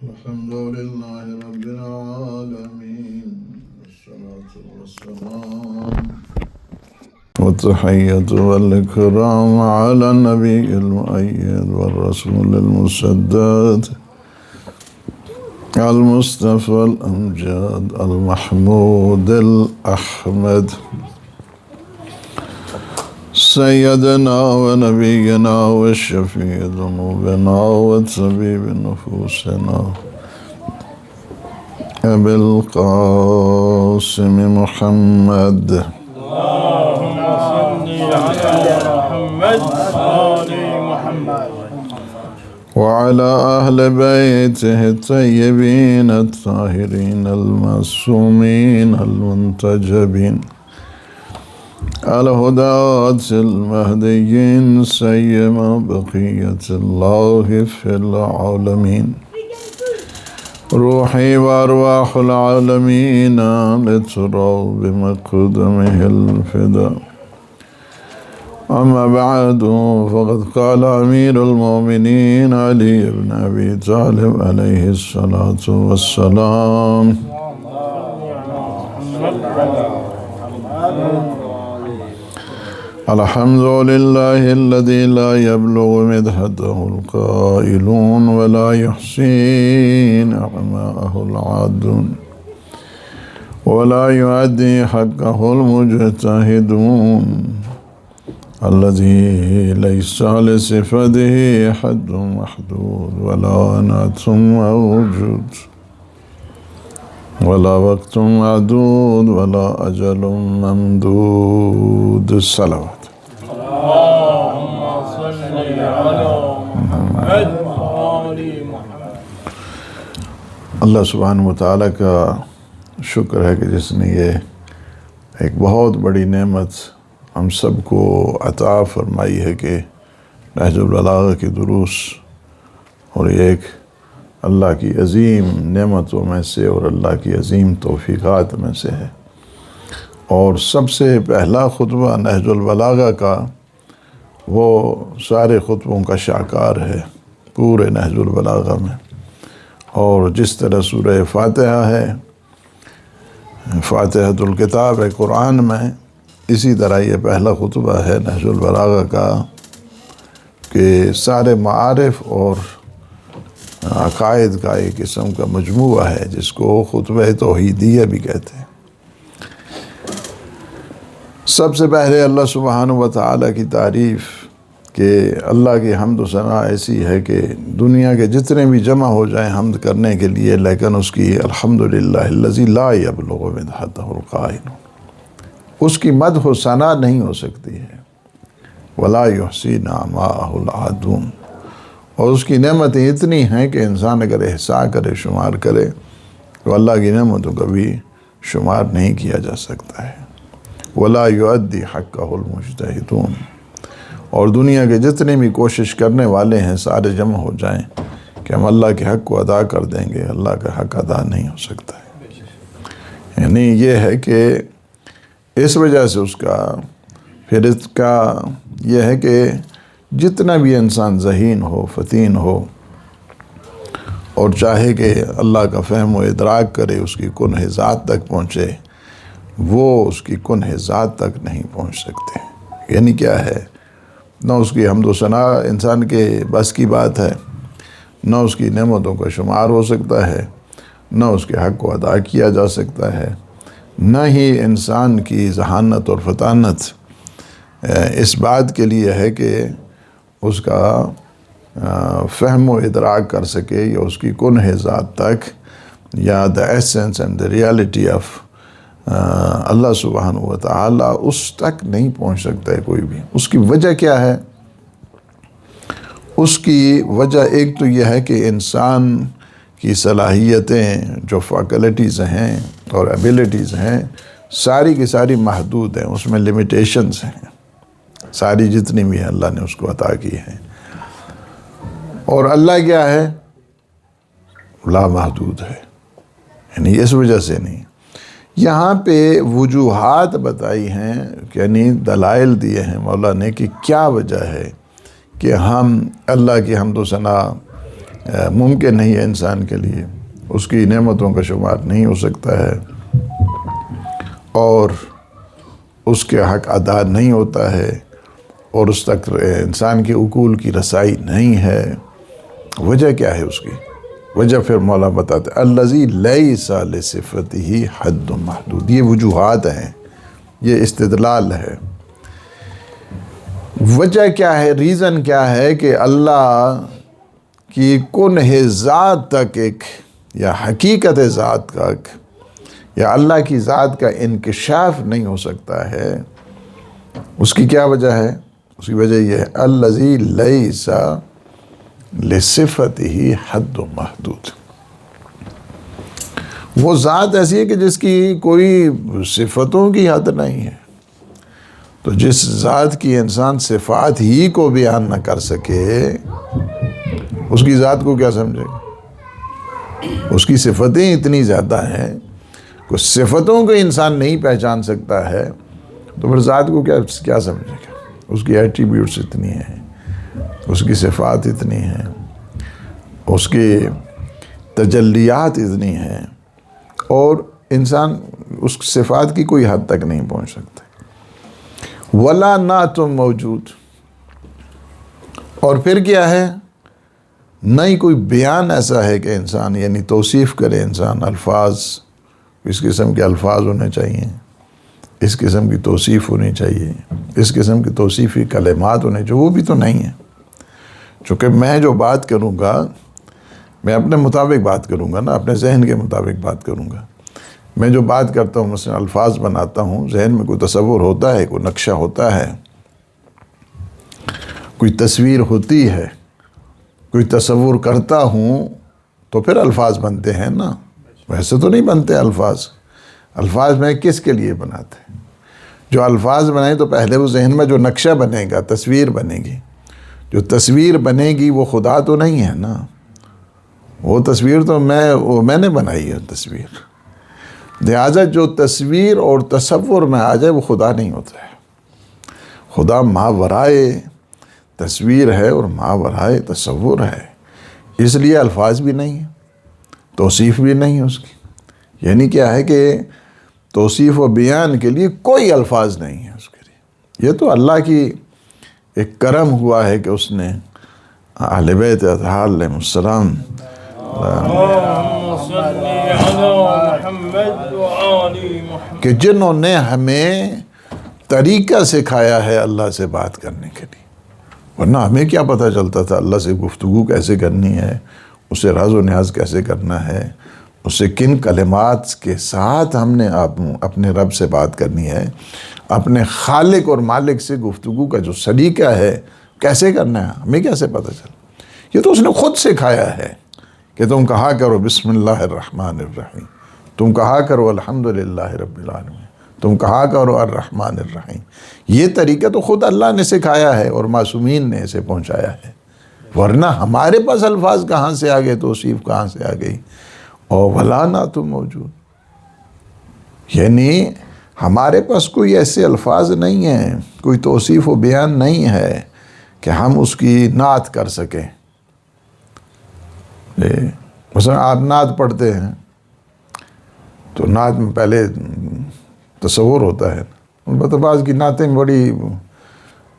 الحمد لله رب العالمين والصلاة والسلام والتحية والإكرام على النبي المؤيد والرسول المسدد المصطفى الأمجد المحمود الأحمد سيدنا ونبينا والشفيع ذنوبنا وطبيب نفوسنا أبي القاسم محمد اللهم صل على محمد وآل محمد وعلى أهل بيته الطيبين الطاهرين المعصومين المنتجبين الهداة المهديين سيما بقية الله في العالمين روحي وأرواح العالمين لترى بمقدمه الفداء أما بعد فقد قال أمير المؤمنين علي بن أبي طالب عليه الصلاة والسلام الحمد لله الذي لا يبلغ مدحته القائلون ولا يحصي نعماءه العادون ولا يؤدي حقه المجتهدون الذي ليس لصفته حد محدود ولا نعت موجود ولا وقت معدود ولا أجل ممدود الصلوات اللهم صل على محمد وآل محمد. اللہ سبحانہ وتعالی کا شکر ہے کہ جس نے یہ ایک بہت بڑی نعمت ہم سب کو عطا فرمائی ہے کہ نہج البلاغہ کی دروس، اور یہ ایک اللہ کی عظیم نعمتوں میں سے اور اللہ کی عظیم توفیقات میں سے ہے۔ اور سب سے پہلا خطبہ نہج البلاغہ کا وہ سارے خطبوں کا شاہکار ہے پورے نہج البلاغہ میں، اور جس طرح سورہ فاتحہ ہے، فاتحۃ الکتاب ہے قرآن میں، اسی طرح یہ پہلا خطبہ ہے نہج البلاغہ کا کہ سارے معارف اور عقائد کا ایک قسم کا مجموعہ ہے جس کو خطبہ توحیدیہ بھی کہتے ہیں۔ سب سے پہلے اللہ سبحانہ وتعالی کی تعریف کہ اللہ کی حمد و ثنا ایسی ہے کہ دنیا کے جتنے بھی جمع ہو جائیں حمد کرنے کے لیے، لیکن اس کی الحمدللہ الذی لا یبلغ مدحتہ القائلون، اس کی مدح و ثنا نہیں ہو سکتی ہے، ولا یحصی نعماءہ العادون، اور اس کی نعمتیں اتنی ہیں کہ انسان اگر احصاء کرے، شمار کرے، تو اللہ کی نعمتوں کا بھی شمار نہیں کیا جا سکتا ہے۔ ولا یؤدی حقہ المجتہدون، اور دنیا کے جتنے بھی کوشش کرنے والے ہیں سارے جمع ہو جائیں کہ ہم اللہ کے حق کو ادا کر دیں گے، اللہ کا حق ادا نہیں ہو سکتا ہے۔ یعنی یہ ہے کہ اس وجہ سے اس کا پھر اس کا یہ ہے کہ جتنا بھی انسان ذہین ہو، فتین ہو، اور چاہے کہ اللہ کا فہم و ادراک کرے، اس کی کنہ ذات تک پہنچے، وہ اس کی کنہ ذات تک نہیں پہنچ سکتے۔ یعنی کیا ہے، نہ اس کی حمد و ثنا انسان کے بس کی بات ہے، نہ اس کی نعمتوں کا شمار ہو سکتا ہے، نہ اس کے حق کو ادا کیا جا سکتا ہے، نہ ہی انسان کی ذہانت اور فطانت اس بات کے لیے ہے کہ اس کا فہم و ادراک کر سکے، یا اس کی کنہ ذات تک، یا the essence and the reality of Allah سبحانہ وتعالی، اس تک نہیں پہنچ سکتا ہے کوئی بھی۔ اس کی وجہ کیا ہے؟ اس کی وجہ ایک تو یہ ہے کہ انسان کی صلاحیتیں جو فیکلٹیز ہیں اور ایبیلٹیز ہیں ساری کی ساری محدود ہیں، اس میں لمیٹیشنز ہیں، ساری جتنی بھی ہیں اللہ نے اس کو عطا کی ہیں۔ اور اللہ کیا ہے؟ لامحدود ہے، یعنی اس وجہ سے نہیں۔ یہاں پہ وجوہات بتائی ہیں، یعنی دلائل دیے ہیں مولا نے کہ کیا وجہ ہے کہ ہم اللہ کی حمد و ثنا ممکن نہیں ہے انسان کے لیے، اس کی نعمتوں کا شمار نہیں ہو سکتا ہے، اور اس کے حق ادا نہیں ہوتا ہے، اور اس تک انسان کے عقول کی رسائی نہیں ہے۔ وجہ کیا ہے اس کی؟ وجہ پھر مولا بتاتے الذی لیس لصفتہ حد محدود۔ یہ وجوہات ہیں، یہ استدلال ہے۔ وجہ کیا ہے، ریزن کیا ہے کہ اللہ کی کنہ ذات تک ایک، یا حقیقت ذات تک، یا اللہ کی ذات کا انکشاف نہیں ہو سکتا ہے۔ اس کی کیا وجہ ہے؟ اس کی وجہ یہ ہے الذی لیس لصفتہ حد محدود۔ وہ ذات ایسی ہے کہ جس کی کوئی صفتوں کی حد نہیں ہے، تو جس ذات کی انسان صفات ہی کو بیان نہ کر سکے، اس کی ذات کو کیا سمجھے گا؟ اس کی صفتیں اتنی زیادہ ہیں کہ صفتوں کو انسان نہیں پہچان سکتا ہے، تو پھر ذات کو کیا سمجھے گا؟ اس کی ایٹریبیوٹس اتنی ہیں، اس کی صفات اتنی ہیں، اس کی تجلیات اتنی ہیں، اور انسان اس صفات کی کوئی حد تک نہیں پہنچ سکتا۔ ولا نعت موجود، اور پھر کیا ہے؟ نہ ہی کوئی بیان ایسا ہے کہ انسان یعنی توصیف کرے انسان، الفاظ، اس قسم کے الفاظ ہونے چاہیے، اس قسم کی توصیف ہونی چاہیے، اس قسم کی توصیفی کلمات ہونے چاہیے، وہ بھی تو نہیں ہے۔ چونکہ میں جو بات کروں گا، میں اپنے مطابق بات کروں گا نا، اپنے ذہن کے مطابق بات کروں گا۔ میں جو بات کرتا ہوں، مثلا الفاظ بناتا ہوں، ذہن میں کوئی تصور ہوتا ہے، کوئی نقشہ ہوتا ہے، کوئی تصویر ہوتی ہے، کوئی تصور کرتا ہوں، تو پھر الفاظ بنتے ہیں نا، ویسے تو نہیں بنتے الفاظ۔ الفاظ میں کس کے لیے بناتے ہیں؟ جو الفاظ بنائیں تو پہلے وہ ذہن میں جو نقشہ بنے گا، تصویر بنے گی، جو تصویر بنے گی وہ خدا تو نہیں ہے نا، وہ تصویر تو میں نے بنائی ہے تصویر۔ لہٰذا جو تصویر اور تصور میں آ جائے وہ خدا نہیں ہوتا ہے۔ خدا ماورائے تصویر ہے اور ماورائے تصور ہے، اس لیے الفاظ بھی نہیں ہیں، توصیف بھی نہیں ہے اس کی۔ یعنی کیا ہے کہ توصیف و بیان کے لیے کوئی الفاظ نہیں ہے اس کے لیے۔ یہ تو اللہ کی ایک کرم ہوا ہے کہ اس نے اہل بیت اطہار علیہ السلام کہ جنہوں نے ہمیں طریقہ سکھایا ہے اللہ سے بات کرنے کے لیے، ورنہ ہمیں کیا پتہ چلتا تھا اللہ سے گفتگو کیسے کرنی ہے، اسے راز و نیاز کیسے کرنا ہے، اسے کن کلمات کے ساتھ ہم نے اپنے رب سے بات کرنی ہے، اپنے خالق اور مالک سے گفتگو کا جو سلیقہ ہے کیسے کرنا ہے، ہمیں کیسے پتہ چلا؟ یہ تو اس نے خود سکھایا ہے کہ تم کہا کرو بسم اللہ الرحمن الرحیم، تم کہا کرو الحمدللہ رب العالمین، تم کہا کرو الرحمن الرحیم۔ یہ طریقہ تو خود اللہ نے سکھایا ہے اور معصومین نے اسے پہنچایا ہے، ورنہ ہمارے پاس الفاظ کہاں سے آ گئے، توصیف کہاں سے آ گئی؟ اور ولا نعت موجود، یعنی ہمارے پاس کوئی ایسے الفاظ نہیں ہیں، کوئی توصیف و بیان نہیں ہے کہ ہم اس کی نعت کر سکیں۔ مثلا آپ نعت پڑھتے ہیں تو نعت میں پہلے تصور ہوتا ہے، البتہ بعض کی نعتیں بڑی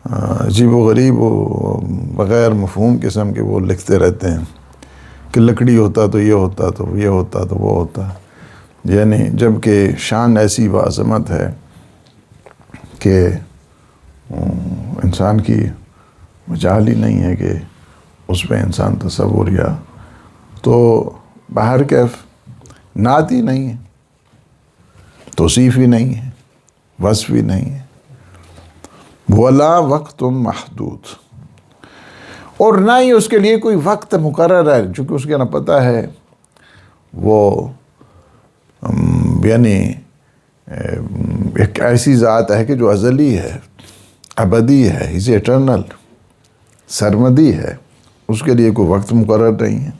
عجیب و غریب و بغیر مفہوم قسم کے وہ لکھتے رہتے ہیں کہ لکڑی ہوتا تو یہ ہوتا تو یہ ہوتا تو وہ ہوتا، یعنی جب کہ شان ایسی وعظمت ہے کہ انسان کی مجال ہی نہیں ہے کہ اس پہ انسان تصور یا تو باہر کیف نعت ہی نہیں ہے، توصیف ہی نہیں ہے، وصف ہی نہیں ہے۔ ولا وقت محدود، اور نہ ہی اس کے لیے کوئی وقت مقرر ہے، چونکہ اس کے نہ پتہ ہے وہ یعنی ایک ایسی ذات ہے کہ جو ازلی ہے، ابدی ہے، از ایٹرنل، سرمدی ہے، اس کے لیے کوئی وقت مقرر نہیں ہے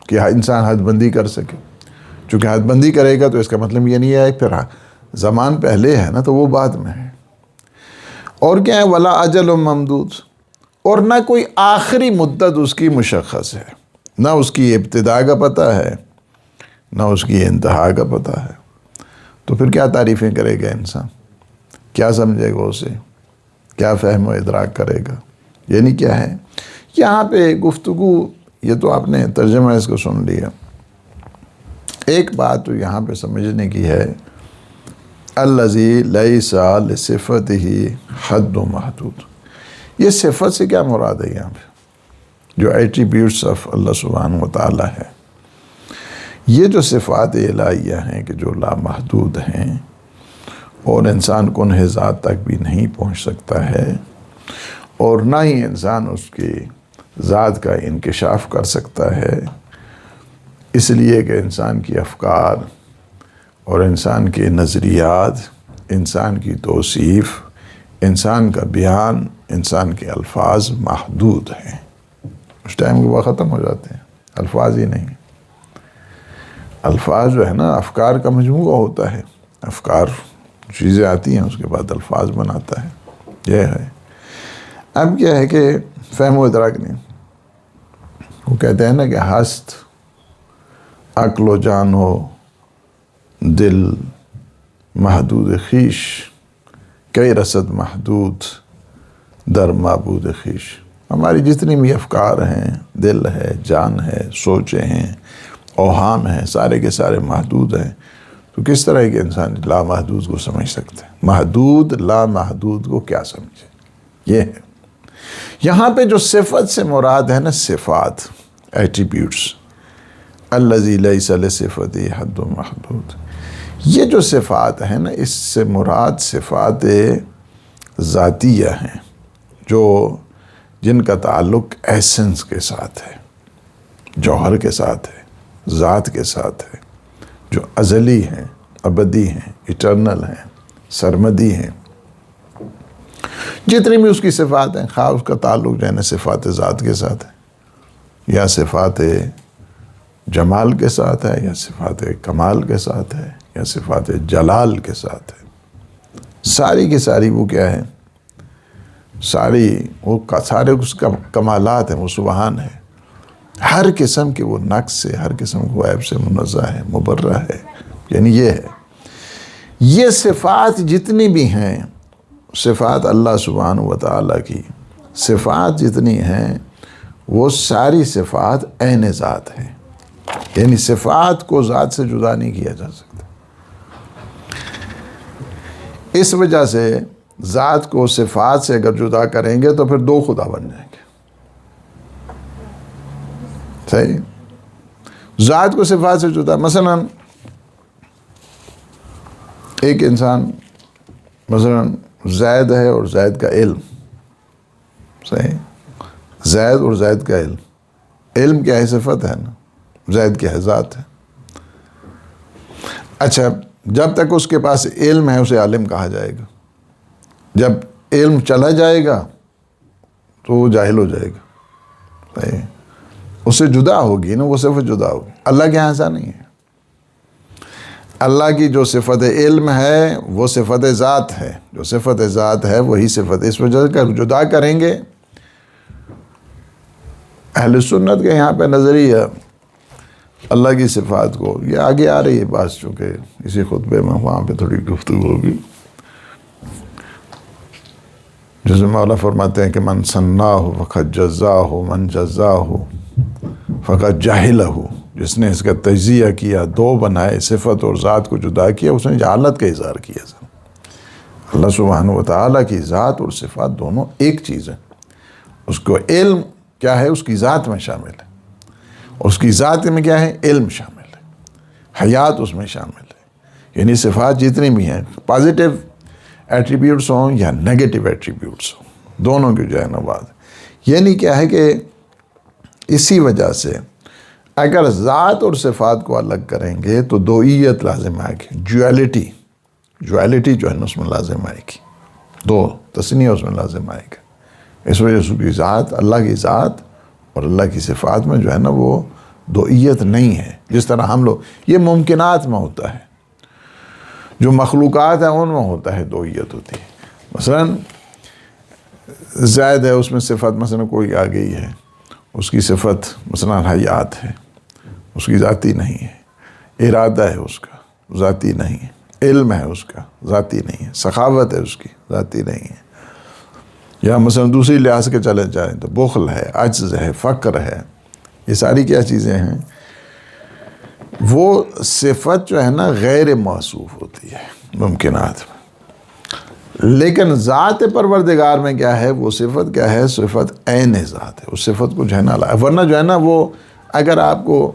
کہ انسان حد بندی کر سکے۔ چونکہ حد بندی کرے گا تو اس کا مطلب یہ نہیں ہے پھر زمان پہلے ہے نا تو وہ بعد میں ہے۔ اور کیا ہے؟ ولا اجل ممدود، اور نہ کوئی آخری مدت اس کی مشخص ہے، نہ اس کی ابتدا کا پتہ ہے نہ اس کی انتہا کا پتہ ہے، تو پھر کیا تعریفیں کرے گا انسان؟ کیا سمجھے گا اسے؟ کیا فہم و ادراک کرے گا؟ یعنی کیا ہے یہاں پہ گفتگو؟ یہ تو آپ نے ترجمہ اس کو سن لیا۔ ایک بات تو یہاں پہ سمجھنے کی ہے، الذی لیس لصفتہ حد محدود، یہ صفت سے کیا مراد ہے یہاں پہ؟ جو ایٹریبیوٹس آف اللہ سبحانہ و تعالیٰ ہے، یہ جو صفات الہیہ ہیں کہ جو لامحدود ہیں اور انسان کنہ ذات تک بھی نہیں پہنچ سکتا ہے، اور نہ ہی انسان اس کی ذات کا انکشاف کر سکتا ہے، اس لیے کہ انسان کی افکار اور انسان کے نظریات، انسان کی توصیف، انسان کا بیان، انسان کے الفاظ محدود ہیں۔ اس ٹائم کے بعد ختم ہو جاتے ہیں، الفاظ ہی نہیں۔ الفاظ جو ہے نا افکار کا مجموعہ ہوتا ہے، افکار چیزیں آتی ہیں اس کے بعد الفاظ بناتا ہے، یہ ہے۔ اب کیا ہے کہ فہم و ادراک نہیں، وہ کہتے ہیں نا کہ ہست عقل و جان ہو دل محدود خیش، کئی رسد محدود در معبود خیش۔ ہماری جتنی بھی افکار ہیں، دل ہے، جان ہے، سوچیں ہیں، اوہام ہیں، سارے کے سارے محدود ہیں، تو کس طرح کے انسان لامحدود کو سمجھ سکتے ہیں؟ محدود لامحدود کو کیا سمجھے؟ یہ ہے یہاں پہ جو صفت سے مراد ہے نا، صفات، ایٹریبیوٹس، الذی لیس لصفتہ حد محدود، یہ جو صفات ہیں نا، اس سے مراد صفات ذاتیہ ہیں، جو جن کا تعلق ایسنس کے ساتھ ہے، جوہر کے ساتھ ہے، ذات کے ساتھ ہے، جو ازلی ہیں، ابدی ہیں، ایٹرنل ہیں، سرمدی ہیں۔ جتنی بھی اس کی صفات ہیں، خواہ اس کا تعلق جو ہے نا صفات ذات کے ساتھ ہے، یا صفات جمال کے ساتھ ہے، یا صفات کمال کے ساتھ ہے، یا صفات جلال کے ساتھ ہے، ساری کی ساری وہ کیا ہے؟ سارے اس کا کمالات ہیں، وہ سبحان ہے، ہر قسم کے وہ نقص سے، ہر قسم کے عیب سے منزہ ہے، مبرہ ہے۔ یعنی یہ ہے، یہ صفات جتنی بھی ہیں، صفات اللہ سبحانہ و تعالیٰ کی صفات جتنی ہیں، وہ ساری صفات عین ذات ہیں، یعنی صفات کو ذات سے جدا نہیں کیا جا سکتا۔ اس وجہ سے ذات کو صفات سے اگر جدا کریں گے تو پھر دو خدا بن جائیں گے، صحیح؟ ذات کو صفات سے جدا، مثلا ایک انسان، مثلا زید ہے اور زید کا علم، صحیح؟ زید اور زید کا علم، علم کیا ہے؟ صفت ہے نا، زید کیا ہے؟ ذات ہے۔ اچھا، جب تک اس کے پاس علم ہے اسے عالم کہا جائے گا، جب علم چلا جائے گا تو وہ جاہل ہو جائے گا، صحیح؟ اس سے جدا ہوگی نا، وہ صفت جدا ہوگی۔ اللہ کے یہاں ایسا نہیں ہے، اللہ کی جو صفت علم ہے وہ صفت ذات ہے، جو صفت ذات ہے وہی صفت، اس وجہ سے جدا کریں گے۔ اہل سنت کے یہاں پہ نظریہ اللہ کی صفات کو، یہ آگے آ رہی ہے بات، چونکہ اسی خطبے میں وہاں پہ تھوڑی گفتگو ہوگی، جس میں مولا فرماتے ہیں کہ من ثناہ فقد جزاہ، من جزاہ فقد جاہلہ، جس نے اس کا تجزیہ کیا، دو بنائے، صفت اور ذات کو جدا کیا، اس نے جہالت کا اظہار کیا۔ اللہ سبحانہ و تعالیٰ کی ذات اور صفات دونوں ایک چیز ہے، اس کو علم کیا ہے؟ اس کی ذات میں شامل ہے، اس کی ذات میں کیا ہے؟ علم شامل ہے، حیات اس میں شامل ہے۔ یعنی صفات جتنی بھی ہیں، پازیٹیو ایٹریبیوٹس ہوں یا نیگیٹو ایٹریبیوٹس ہوں، دونوں کی جو ہے نا بات، یعنی کیا ہے کہ اسی وجہ سے اگر ذات اور صفات کو الگ کریں گے تو دوئیت لازم آئے گی، جوالٹی جو ہے نا اس میں لازم آئے گی، دو تسنیہ اس میں لازم آئے گا۔ اس وجہ سے کی ذات، اللہ کی ذات اور اللہ کی صفات میں جو ہے نا وہ دوئیت نہیں ہے، جس طرح ہم لوگ، یہ ممکنات میں ہوتا ہے، جو مخلوقات ہیں ان میں ہوتا ہے دوئیت ہوتی ہے۔ مثلا زید ہے، اس میں صفت مثلا کوئی آ گئی ہے، اس کی صفت مثلا حیات ہے، اس کی ذاتی نہیں ہے، ارادہ ہے اس کا، ذاتی نہیں ہے، علم ہے اس کا، ذاتی نہیں ہے، سخاوت ہے اس کی، ذاتی نہیں ہے، یا مثلا دوسری لحاظ کے چلے جائیں تو بخل ہے، عجز ہے، فقر ہے، یہ ساری کیا چیزیں ہیں؟ وہ صفت جو ہے نا غیر موصوف ہوتی ہے ممکنات میں، لیکن ذات پروردگار میں کیا ہے؟ وہ صفت کیا ہے؟ صفت عین ذات ہے، اس صفت کو جو ہے نا ورنہ جو ہے نا وہ اگر آپ کو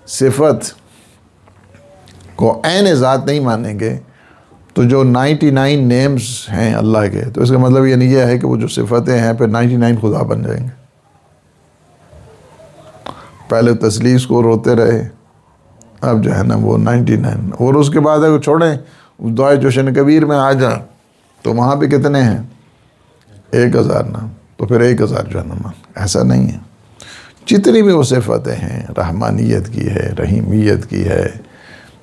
صفت کو عین ذات نہیں مانیں گے تو جو 99 نیمز ہیں اللہ کے، تو اس کا مطلب یہ نہیں ہے کہ وہ جو صفتیں ہیں پھر 99 خدا بن جائیں گے۔ پہلے تثلیث کو روتے رہے، اب جو ہے نا وہ 99، اور اس کے بعد اگر چھوڑیں دعائے جوشن کبیر میں آ جائیں تو وہاں پہ کتنے ہیں؟ 1000 نام، تو پھر 1000 جو ہے نا ایسا نہیں ہے۔ جتنی بھی وہ صفتیں ہیں، رحمانیت کی ہے، رحیمیت کی ہے،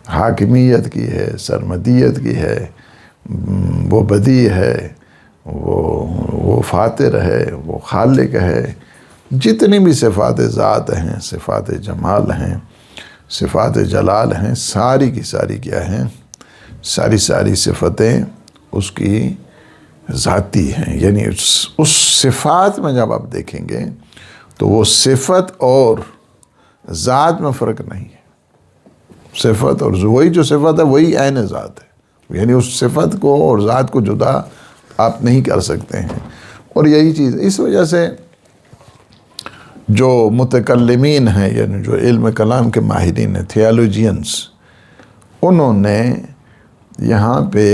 حاکمیت کی ہے، سرمدیت کی ہے، وہ بدیع ہے، وہ فاتر ہے، وہ خالق ہے، جتنی بھی صفات ذات ہیں، صفات جمال ہیں، صفات جلال ہیں، ساری کی ساری کیا ہیں؟ ساری صفتیں اس کی ذاتی ہیں، یعنی اس صفات میں جب آپ دیکھیں گے تو وہ صفت اور ذات میں فرق نہیں ہے، صفت اور وہی جو صفت ہے وہی عین ذات ہے، یعنی اس صفت کو اور ذات کو جدا آپ نہیں کر سکتے ہیں۔ اور یہی چیز اس وجہ سے جو متکلمین ہیں، یعنی جو علم کلام کے ماہرین ہیں، تھیالوجینز، انہوں نے یہاں پہ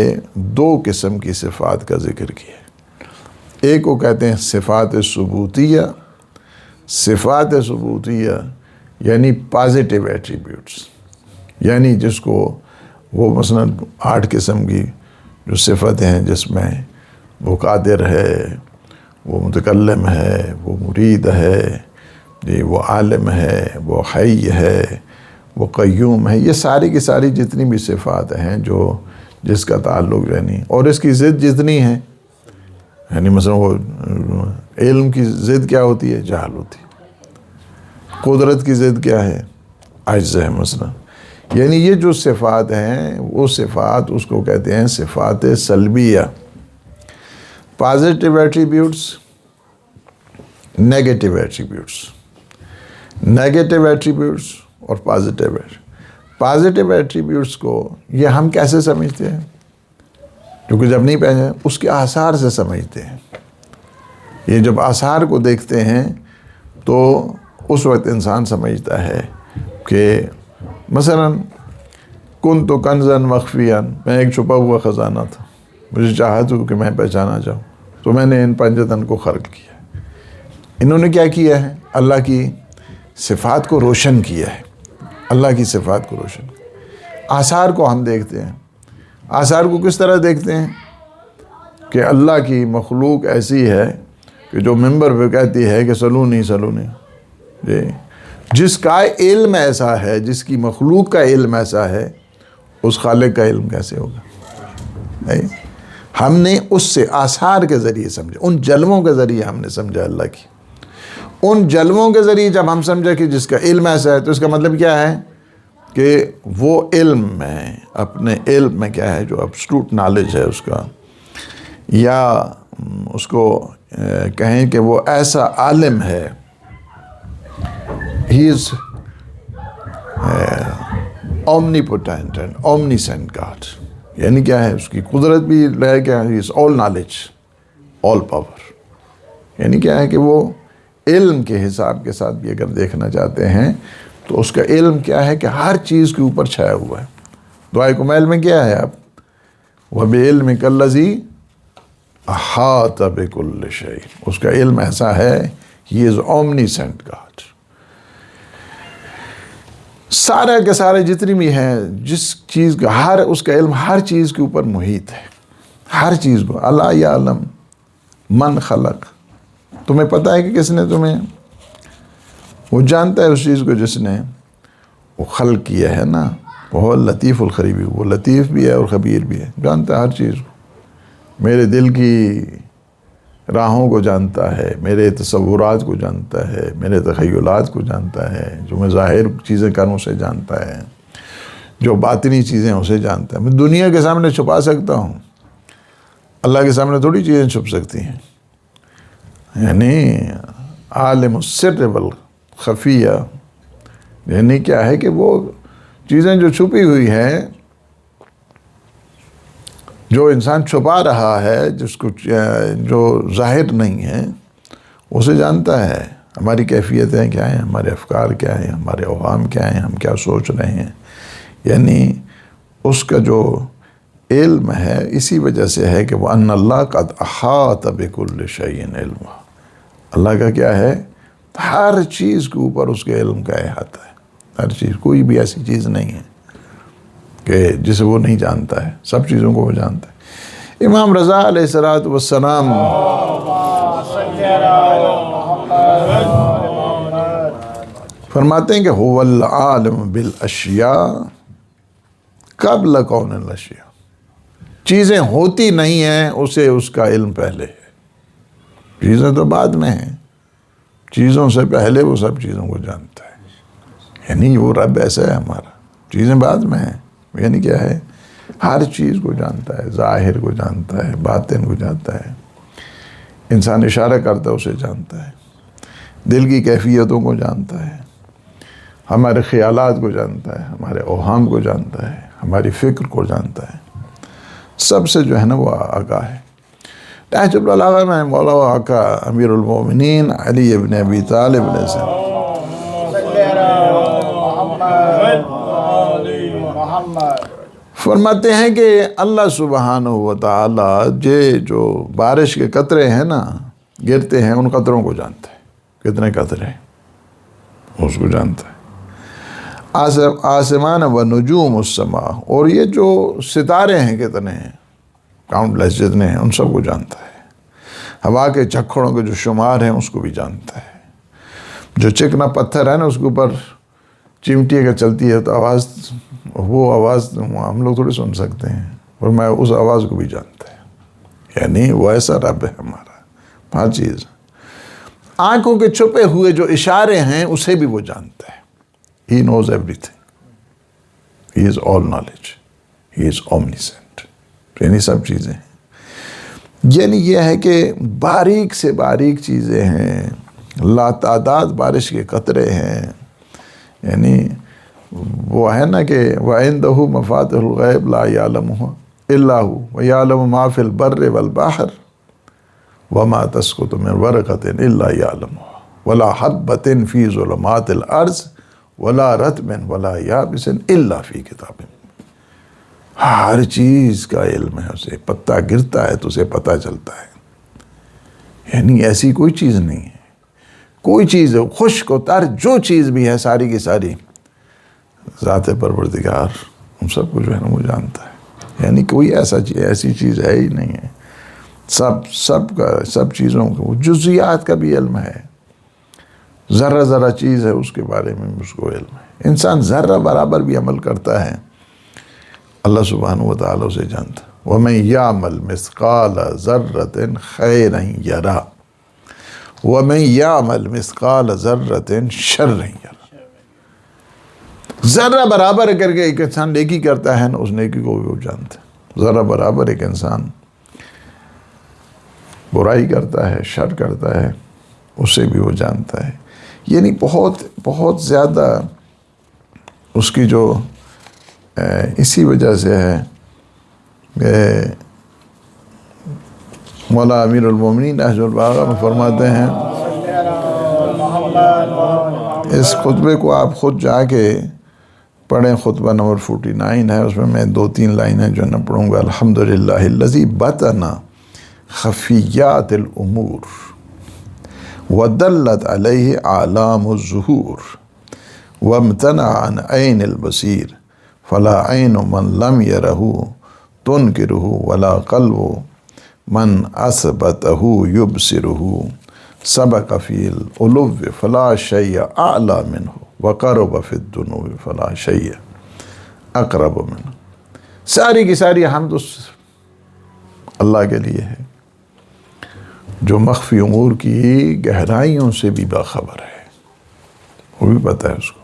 2 قسم کی صفات کا ذکر کیا ہے۔ ایک کو کہتے ہیں صفات ثبوتیہ، صفات ثبوتیہ یعنی پازیٹیو ایٹریبیوٹس، یعنی جس کو وہ مثلا 8 قسم کی جو صفتیں ہیں، جس میں وہ قادر ہے، وہ متکلم ہے، وہ مرید ہے، وہ عالم ہے، وہ حی ہے، وہ قیوم ہے، یہ ساری کی ساری جتنی بھی صفات ہیں جو جس کا تعلق یعنی، اور اس کی ضد جتنی ہے، یعنی مثلا وہ علم کی ضد کیا ہوتی ہے؟ جہل ہوتی ہے، قدرت کی ضد کیا ہے؟ عجز ہے مثلا، یعنی یہ جو صفات ہیں وہ صفات اس کو کہتے ہیں صفات سلبیہ، positive attributes, negative attributes, negative attributes اور پازیٹیو ایٹریبیوٹس۔ پازیٹیو ایٹریبیوٹس کو یہ ہم کیسے سمجھتے ہیں؟ کیونکہ جب نہیں پہنچے اس کے آثار سے سمجھتے ہیں، یہ جب آثار کو دیکھتے ہیں تو اس وقت انسان سمجھتا ہے کہ مثلا کنت کنزا مخفیا، میں ایک چھپا ہوا خزانہ تھا، مجھے چاہت ہو کہ میں پہچانا جاؤں، تو میں نے ان 5 تن کو خلق کیا۔ انہوں نے کیا کیا ہے؟ اللہ کی صفات کو روشن کیا ہے، اللہ کی صفات کو روشن کیا۔ آثار کو ہم دیکھتے ہیں، آثار کو کس طرح دیکھتے ہیں کہ اللہ کی مخلوق ایسی ہے کہ جو منبر پہ کہتی ہے کہ سلونی سلونی، جی جس کا علم ایسا ہے، جس کی مخلوق کا علم ایسا ہے، اس خالق کا علم کیسے ہوگا؟ نہیں، ہم نے اس سے آثار کے ذریعے سمجھا، ان جلووں کے ذریعے ہم نے سمجھا اللہ کی، ان جلووں کے ذریعے جب ہم سمجھا کہ جس کا علم ایسا ہے، تو اس کا مطلب کیا ہے کہ وہ علم میں، اپنے علم میں کیا ہے جو ایبسولوٹ نالج ہے اس کا، یا اس کو کہیں کہ وہ ایسا عالم ہے، ہی از omnipotent and omniscient God، یعنی کیا ہے اس کی قدرت بھی ہے، کیا ہے is all knowledge all power، یعنی کیا ہے کہ وہ علم کے حساب کے ساتھ بھی اگر دیکھنا چاہتے ہیں تو اس کا علم کیا ہے کہ ہر چیز کے اوپر چھایا ہوا ہے۔ دعائے کمیل میں کیا ہے آپ؟ وَبِعِلْمِكَ الَّذِي أَحَاطَ بِكُلِّ شَيْءٍ، اس کا علم ایسا ہے، he is omniscient God، سارے کے سارے جتنی بھی ہیں، جس چیز کا اس کا علم ہر چیز کے اوپر محیط ہے، ہر چیز کو۔ اَلَا يَعْلَمُ مَنْ خَلَقَ، تمہیں پتہ ہے کہ کس نے تمہیں، وہ جانتا ہے اس چیز کو جس نے وہ خلق کیا ہے نا، وہ لطیف الخبیر، وہ لطیف بھی ہے اور خبیر بھی ہے، جانتا ہے ہر چیز کو۔ میرے دل کی راہوں کو جانتا ہے، میرے تصورات کو جانتا ہے، میرے تخیلات کو جانتا ہے، جو میں ظاہر چیزیں کروں اسے جانتا ہے، جو باطنی چیزیں اسے جانتا ہے۔ میں دنیا کے سامنے چھپا سکتا ہوں، اللہ کے سامنے تھوڑی چیزیں چھپ سکتی ہیں۔ یعنی عالم السر والخفیہ، یعنی کیا ہے کہ وہ چیزیں جو چھپی ہوئی ہیں، جو انسان چھپا رہا ہے، جس کو جو ظاہر نہیں ہے، اسے جانتا ہے۔ ہماری کیفیتیں کیا ہیں، ہمارے افکار کیا ہیں، ہمارے اوہام کیا ہیں، ہم کیا سوچ رہے ہیں، یعنی اس کا جو علم ہے اسی وجہ سے ہے کہ وَأَنَّ اللَّهَ قَدْ أَحَاطَ بِكُلِّ شَيْءٍ عِلْمًا، اللہ کا کیا ہے، ہر چیز کے اوپر اس کے علم کا احاطہ ہے۔ ہر چیز، کوئی بھی ایسی چیز نہیں ہے کہ جسے وہ نہیں جانتا ہے، سب چیزوں کو وہ جانتا ہے۔ امام رضا علیہ السلام فرماتے ہیں کہ هو العالم بالاشیاء قبل کون الاشیاء، چیزیں ہوتی نہیں ہیں اسے اس کا علم پہلے ہے، چیزیں تو بعد میں ہیں، چیزوں سے پہلے وہ سب چیزوں کو جانتا ہے۔ یعنی وہ رب ایسا ہے ہمارا، چیزیں بعد میں ہیں، یعنی کیا ہے، ہر چیز کو جانتا ہے، ظاہر کو جانتا ہے، باطن کو جانتا ہے، انسان اشارہ کرتا ہے اسے جانتا ہے، دل کی کیفیتوں کو جانتا ہے، ہمارے خیالات کو جانتا ہے، ہمارے اوہام کو جانتا ہے، ہماری فکر کو جانتا ہے، سب سے جو ہے نا وہ آگاہ ہے۔ نہج البلاغہ میں مولا و آقا امیر المومنین علی ابن ابی طالب علیہ السلام فرماتے ہیں کہ اللہ سبحانہ و تعالی جو بارش کے قطرے ہیں نا گرتے ہیں، ان قطروں کو جانتا ہے، کتنے قطرے ہیں اس کو جانتا ہے۔ آسمان و نجوم السماء، اور یہ جو ستارے ہیں کتنے ہیں، کاؤنٹ لیس جتنے ہیں، ان سب کو جانتا ہے۔ ہوا کے جھکڑوں کے جو شمار ہیں اس کو بھی جانتا ہے۔ جو چکنا پتھر ہے نا اس کے اوپر چمٹی اگر چلتی ہے تو آواز، وہ آواز ہم لوگ تھوڑی سن سکتے ہیں، اور میں اس آواز کو بھی جانتا ہے۔ یعنی وہ ایسا رب ہے ہمارا، ہر چیز۔ آنکھوں کے چھپے ہوئے جو اشارے ہیں اسے بھی وہ جانتا ہے۔ He knows everything. He is all knowledge. He is omniscient. یعنی سب چیزیں ہیں۔ یعنی یہ ہے کہ باریک سے باریک چیزیں ہیں، لاتعداد بارش کے قطرے ہیں۔ یعنی وہ ہے نا کہ وَعِنْدَهُ مَفَاتِحُ الْغَيْبِ لَا يَعْلَمُهَا إِلَّا هُوَ وَيَعْلَمُ مَا فِي الْبَرِّ وَالْبَحْرِ وَمَا تَسْقُطُ مِنْ وَرَقَةٍ إِلَّا يَعْلَمُهَا وَلَا حَبَّةٍ فِي ظُلُمَاتِ الْأَرْضِ وَلَا رَطْبٍ وَلَا يَابِسٍ إِلَّا فِي كِتَابٍ۔ ہر چیز کا علم ہے اسے، پتا گرتا ہے تو اسے پتہ چلتا ہے۔ یعنی ایسی کوئی چیز نہیں ہے، کوئی چیز خشک و تر جو چیز بھی ہے ساری کی ساری ذات پروردگار ہم سب کو جو ہے نا وہ جانتا ہے۔ یعنی کوئی ایسی چیز ہے ہی نہیں ہے، سب چیزوں کو، جزیات کا بھی علم ہے، ذرہ ذرہ چیز ہے اس کے بارے میں اس کو علم ہے۔ انسان ذرہ برابر بھی عمل کرتا ہے اللہ سبحانہ و تعالیٰ اسے جانتا۔ وَمَن يَعْمَلْ مِثْقَالَ ذَرَّةٍ خَيْرًا يَرَهُ وَمَن يَعْمَلْ مِثْقَالَ ذَرَّةٍ شَرًّا يَرَهُ۔ ذرہ برابر کر کے ایک انسان نیکی کرتا ہے نا، اس نیکی کو بھی وہ جانتا ہے۔ ذرہ برابر ایک انسان برائی کرتا ہے، شر کرتا ہے، اسے بھی وہ جانتا ہے۔ یعنی بہت بہت زیادہ اس کی جو اسی وجہ سے ہے کہ مولا امیر المومنین نہج البلاغہ میں فرماتے ہیں، اس خطبے کو آپ خود جا کے پڑھیں، خطبہ نمبر 49 ہے، اس میں 2-3 لائنیں جو نہ پڑھوں گا۔ الحمدللہ الذی بطن خفیات الامور ودلت علیہ اعلام الظہور وامتنع عن عین البصیر فلا عین من لم یرہ تنکرہ ولا قلب من اثبتہ یبصرہ سبق فی العلو فلا شیء اعلی منہ وقرب فی الدنو فلا شیء اقرب منہ۔ ساری کی ساری حمد اللہ کے لیے ہے، جو مخفی امور کی گہرائیوں سے بھی باخبر ہے، وہ بھی پتہ ہے اس کو۔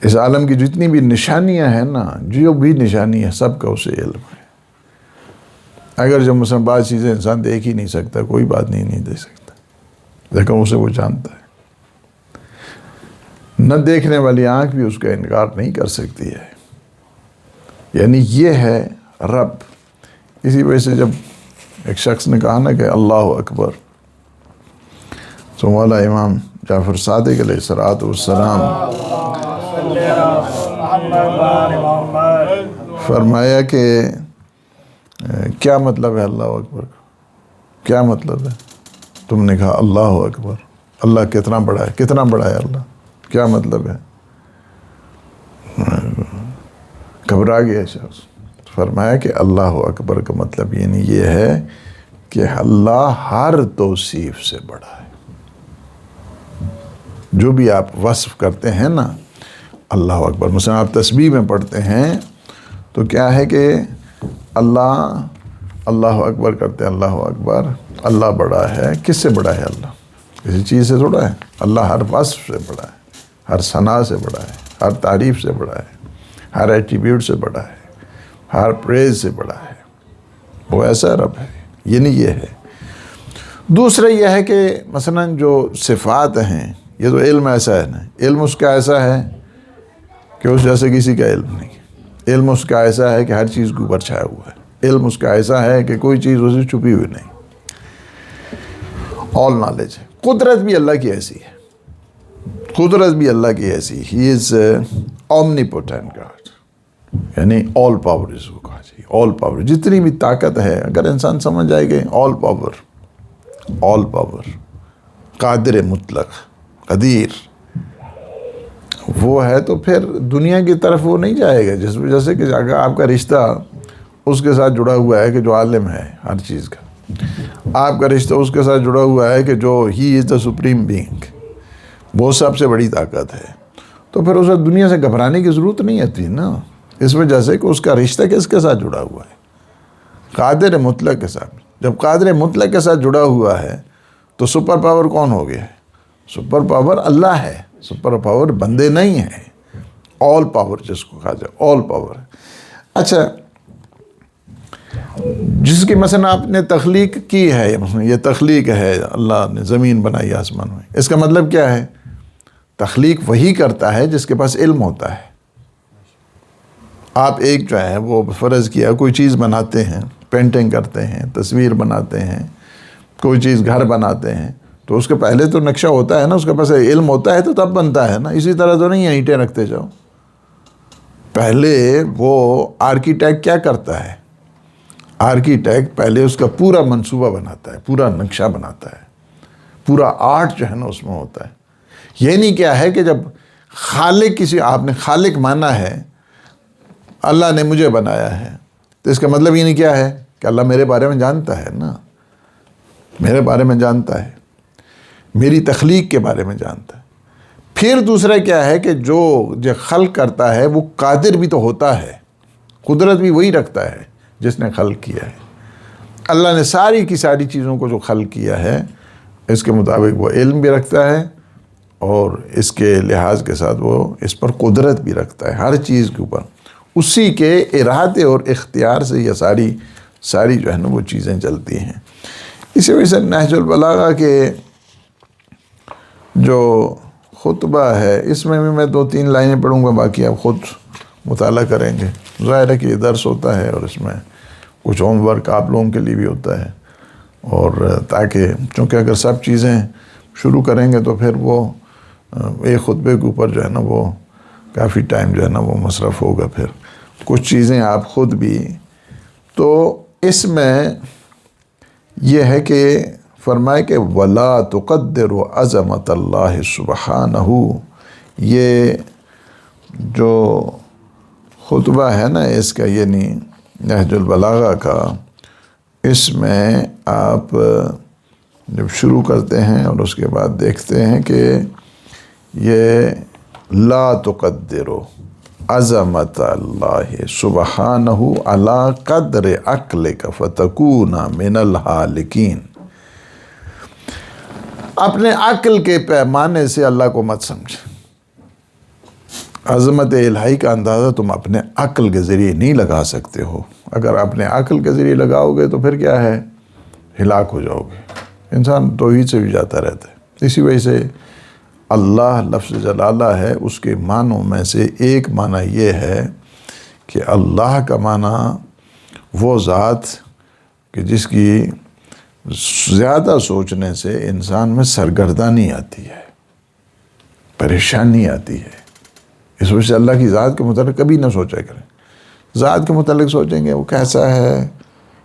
اس عالم کی جتنی بھی نشانیاں ہیں نا، جو بھی نشانی ہے سب کا اسے علم ہے۔ اگر جب مثلا بعض چیزیں انسان دیکھ ہی نہیں سکتا، کوئی بات نہیں دیکھ سکتا، لیکن اسے وہ جانتا ہے۔ نہ دیکھنے والی آنکھ بھی اس کا انکار نہیں کر سکتی ہے، یعنی یہ ہے رب۔ اسی وجہ سے جب ایک شخص نے کہا نا کہ اللہ اکبر، تو مولا امام جعفر صادق علیہ السلام فرمایا کہ کیا مطلب ہے اللہ اکبر کا؟ کیا مطلب ہے؟ تم نے کہا اللہ اکبر، اللہ کتنا بڑا ہے، کتنا بڑا ہے اللہ، کیا مطلب ہے؟ گھبرا گیا شخص۔ فرمایا کہ اللہ اکبر کا مطلب یعنی یہ ہے کہ اللہ ہر توصیف سے بڑا ہے۔ جو بھی آپ وصف کرتے ہیں نا، اللہ اکبر، مثلا آپ تسبیح میں پڑھتے ہیں تو کیا ہے کہ اللہ اکبر کرتے ہیں، اللہ اکبر، اللہ بڑا ہے۔ کس سے بڑا ہے اللہ؟ کسی چیز سے تھوڑا ہے۔ اللہ ہر وصف سے بڑا ہے، ہر ثنا سے بڑا ہے، ہر تعریف سے بڑا ہے، ہر ایٹریبیوٹ سے بڑا ہے، ہر پریز سے بڑا ہے۔ وہ ایسا رب ہے، یعنی یہ ہے۔ دوسرا یہ ہے کہ مثلا جو صفات ہیں، یہ تو علم ایسا ہے نا، علم اس کا ایسا ہے کہ اس جیسے کسی کا علم نہیں۔ علم اس کا ایسا ہے کہ ہر چیز کے اوپر چھایا ہوا ہے۔ علم اس کا ایسا ہے کہ کوئی چیز اسے چھپی ہوئی نہیں، آل نالج ہے۔ قدرت بھی اللہ کی ایسی ہے، قدرت بھی اللہ کی ایسی، ہی از اومنیپوٹنٹ گاڈ، یعنی آل پاور اس کو کہا جائے، آل پاور، جتنی بھی طاقت ہے اگر انسان سمجھ جائے گا آل پاور، قادر مطلق، قدیر، وہ ہے تو پھر دنیا کی طرف وہ نہیں جائے گا۔ جیسے کہ اگر آپ کا رشتہ اس کے ساتھ جڑا ہوا ہے کہ جو عالم ہے ہر چیز کا، آپ کا رشتہ اس کے ساتھ جڑا ہوا ہے کہ جو ہی از دا سپریم بینگ، وہ سب سے بڑی طاقت ہے، تو پھر اسے دنیا سے گھبرانے کی ضرورت نہیں آتی نا، اس وجہ سے کہ اس کا رشتہ کس کے ساتھ جڑا ہوا ہے؟ قادر مطلق کے ساتھ۔ جب قادر مطلق کے ساتھ جڑا ہوا ہے تو سپر پاور کون ہو گیا ہے؟ سپر پاور اللہ ہے، سپر پاور بندے نہیں ہیں۔ آل پاور جس کو کہا جائے، آل پاور۔ اچھا، جس کی مثلا آپ نے تخلیق کی ہے، یہ تخلیق ہے، اللہ نے زمین بنائی آسمان میں، اس کا مطلب کیا ہے؟ تخلیق وہی کرتا ہے جس کے پاس علم ہوتا ہے۔ آپ ایک جو ہے وہ فرض کیا کوئی چیز بناتے ہیں، پینٹنگ کرتے ہیں، تصویر بناتے ہیں، کوئی چیز گھر بناتے ہیں، تو اس کے پہلے تو نقشہ ہوتا ہے نا، اس کے پاس علم ہوتا ہے تو تب بنتا ہے نا۔ اسی طرح تو نہیں ہے اینٹیں رکھتے جاؤ، پہلے وہ آرکیٹیکٹ کیا کرتا ہے؟ آرکیٹیکٹ پہلے اس کا پورا منصوبہ بناتا ہے، پورا نقشہ بناتا ہے، پورا آرٹ جو ہے نا اس میں ہوتا ہے۔ یعنی کیا ہے کہ جب خالق آپ نے خالق مانا ہے، اللہ نے مجھے بنایا ہے، تو اس کا مطلب یہ نہیں کیا ہے کہ اللہ میرے بارے میں جانتا ہے نا، میرے بارے میں جانتا ہے، میری تخلیق کے بارے میں جانتا ہے۔ پھر دوسرا کیا ہے کہ جو خلق کرتا ہے وہ قادر بھی تو ہوتا ہے، قدرت بھی وہی رکھتا ہے جس نے خلق کیا ہے۔ اللہ نے ساری کی ساری چیزوں کو جو خلق کیا ہے اس کے مطابق وہ علم بھی رکھتا ہے، اور اس کے لحاظ کے ساتھ وہ اس پر قدرت بھی رکھتا ہے، ہر چیز کے اوپر اسی کے ارادے اور اختیار سے یہ ساری جو ہے نا وہ چیزیں چلتی ہیں۔ اسی وجہ سے نہج البلاغہ کے جو خطبہ ہے اس میں بھی میں 2-3 لائنیں پڑھوں گا، باقی آپ خود مطالعہ کریں گے۔ ظاہر ہے کہ یہ درس ہوتا ہے اور اس میں کچھ ہوم ورک آپ لوگوں کے لیے بھی ہوتا ہے، اور تاکہ چونکہ اگر سب چیزیں شروع کریں گے تو پھر وہ ایک خطبے کے اوپر جو ہے نا وہ کافی ٹائم جو ہے نا وہ مصرف ہوگا۔ پھر کچھ چیزیں آپ خود بھی، تو اس میں یہ ہے کہ فرمائے کہ وَلَا تُقَدِّرُ عَظَمَةَ اللَّهِ سُبْحَانَهُ، یہ جو خطبہ ہے نا اس کا، یعنی نہج البلاغہ کا، اس میں آپ جب شروع کرتے ہیں اور اس کے بعد دیکھتے ہیں کہ یہ لا تقدرو، عظمت اللہ سبحانہ علی قدر عقلک فتکون من الحالکین۔ اپنے عقل کے پیمانے سے اللہ کو مت سمجھے۔ عظمت الہی کا اندازہ تم اپنے عقل کے ذریعے نہیں لگا سکتے ہو۔ اگر اپنے عقل کے ذریعے لگاؤ گے تو پھر کیا ہے، ہلاک ہو جاؤ گے۔ انسان توحید سے بھی جاتا رہتا ہے۔ اسی وجہ سے اللہ لفظ جلالہ ہے، اس کے معنوں میں سے ایک معنی یہ ہے کہ اللہ کا معنی وہ ذات کہ جس کی زیادہ سوچنے سے انسان میں سرگردانی آتی ہے، پریشانی آتی ہے۔ اس وجہ سے اللہ کی ذات کے متعلق کبھی نہ سوچا کریں۔ ذات کے متعلق سوچیں گے وہ کیسا ہے،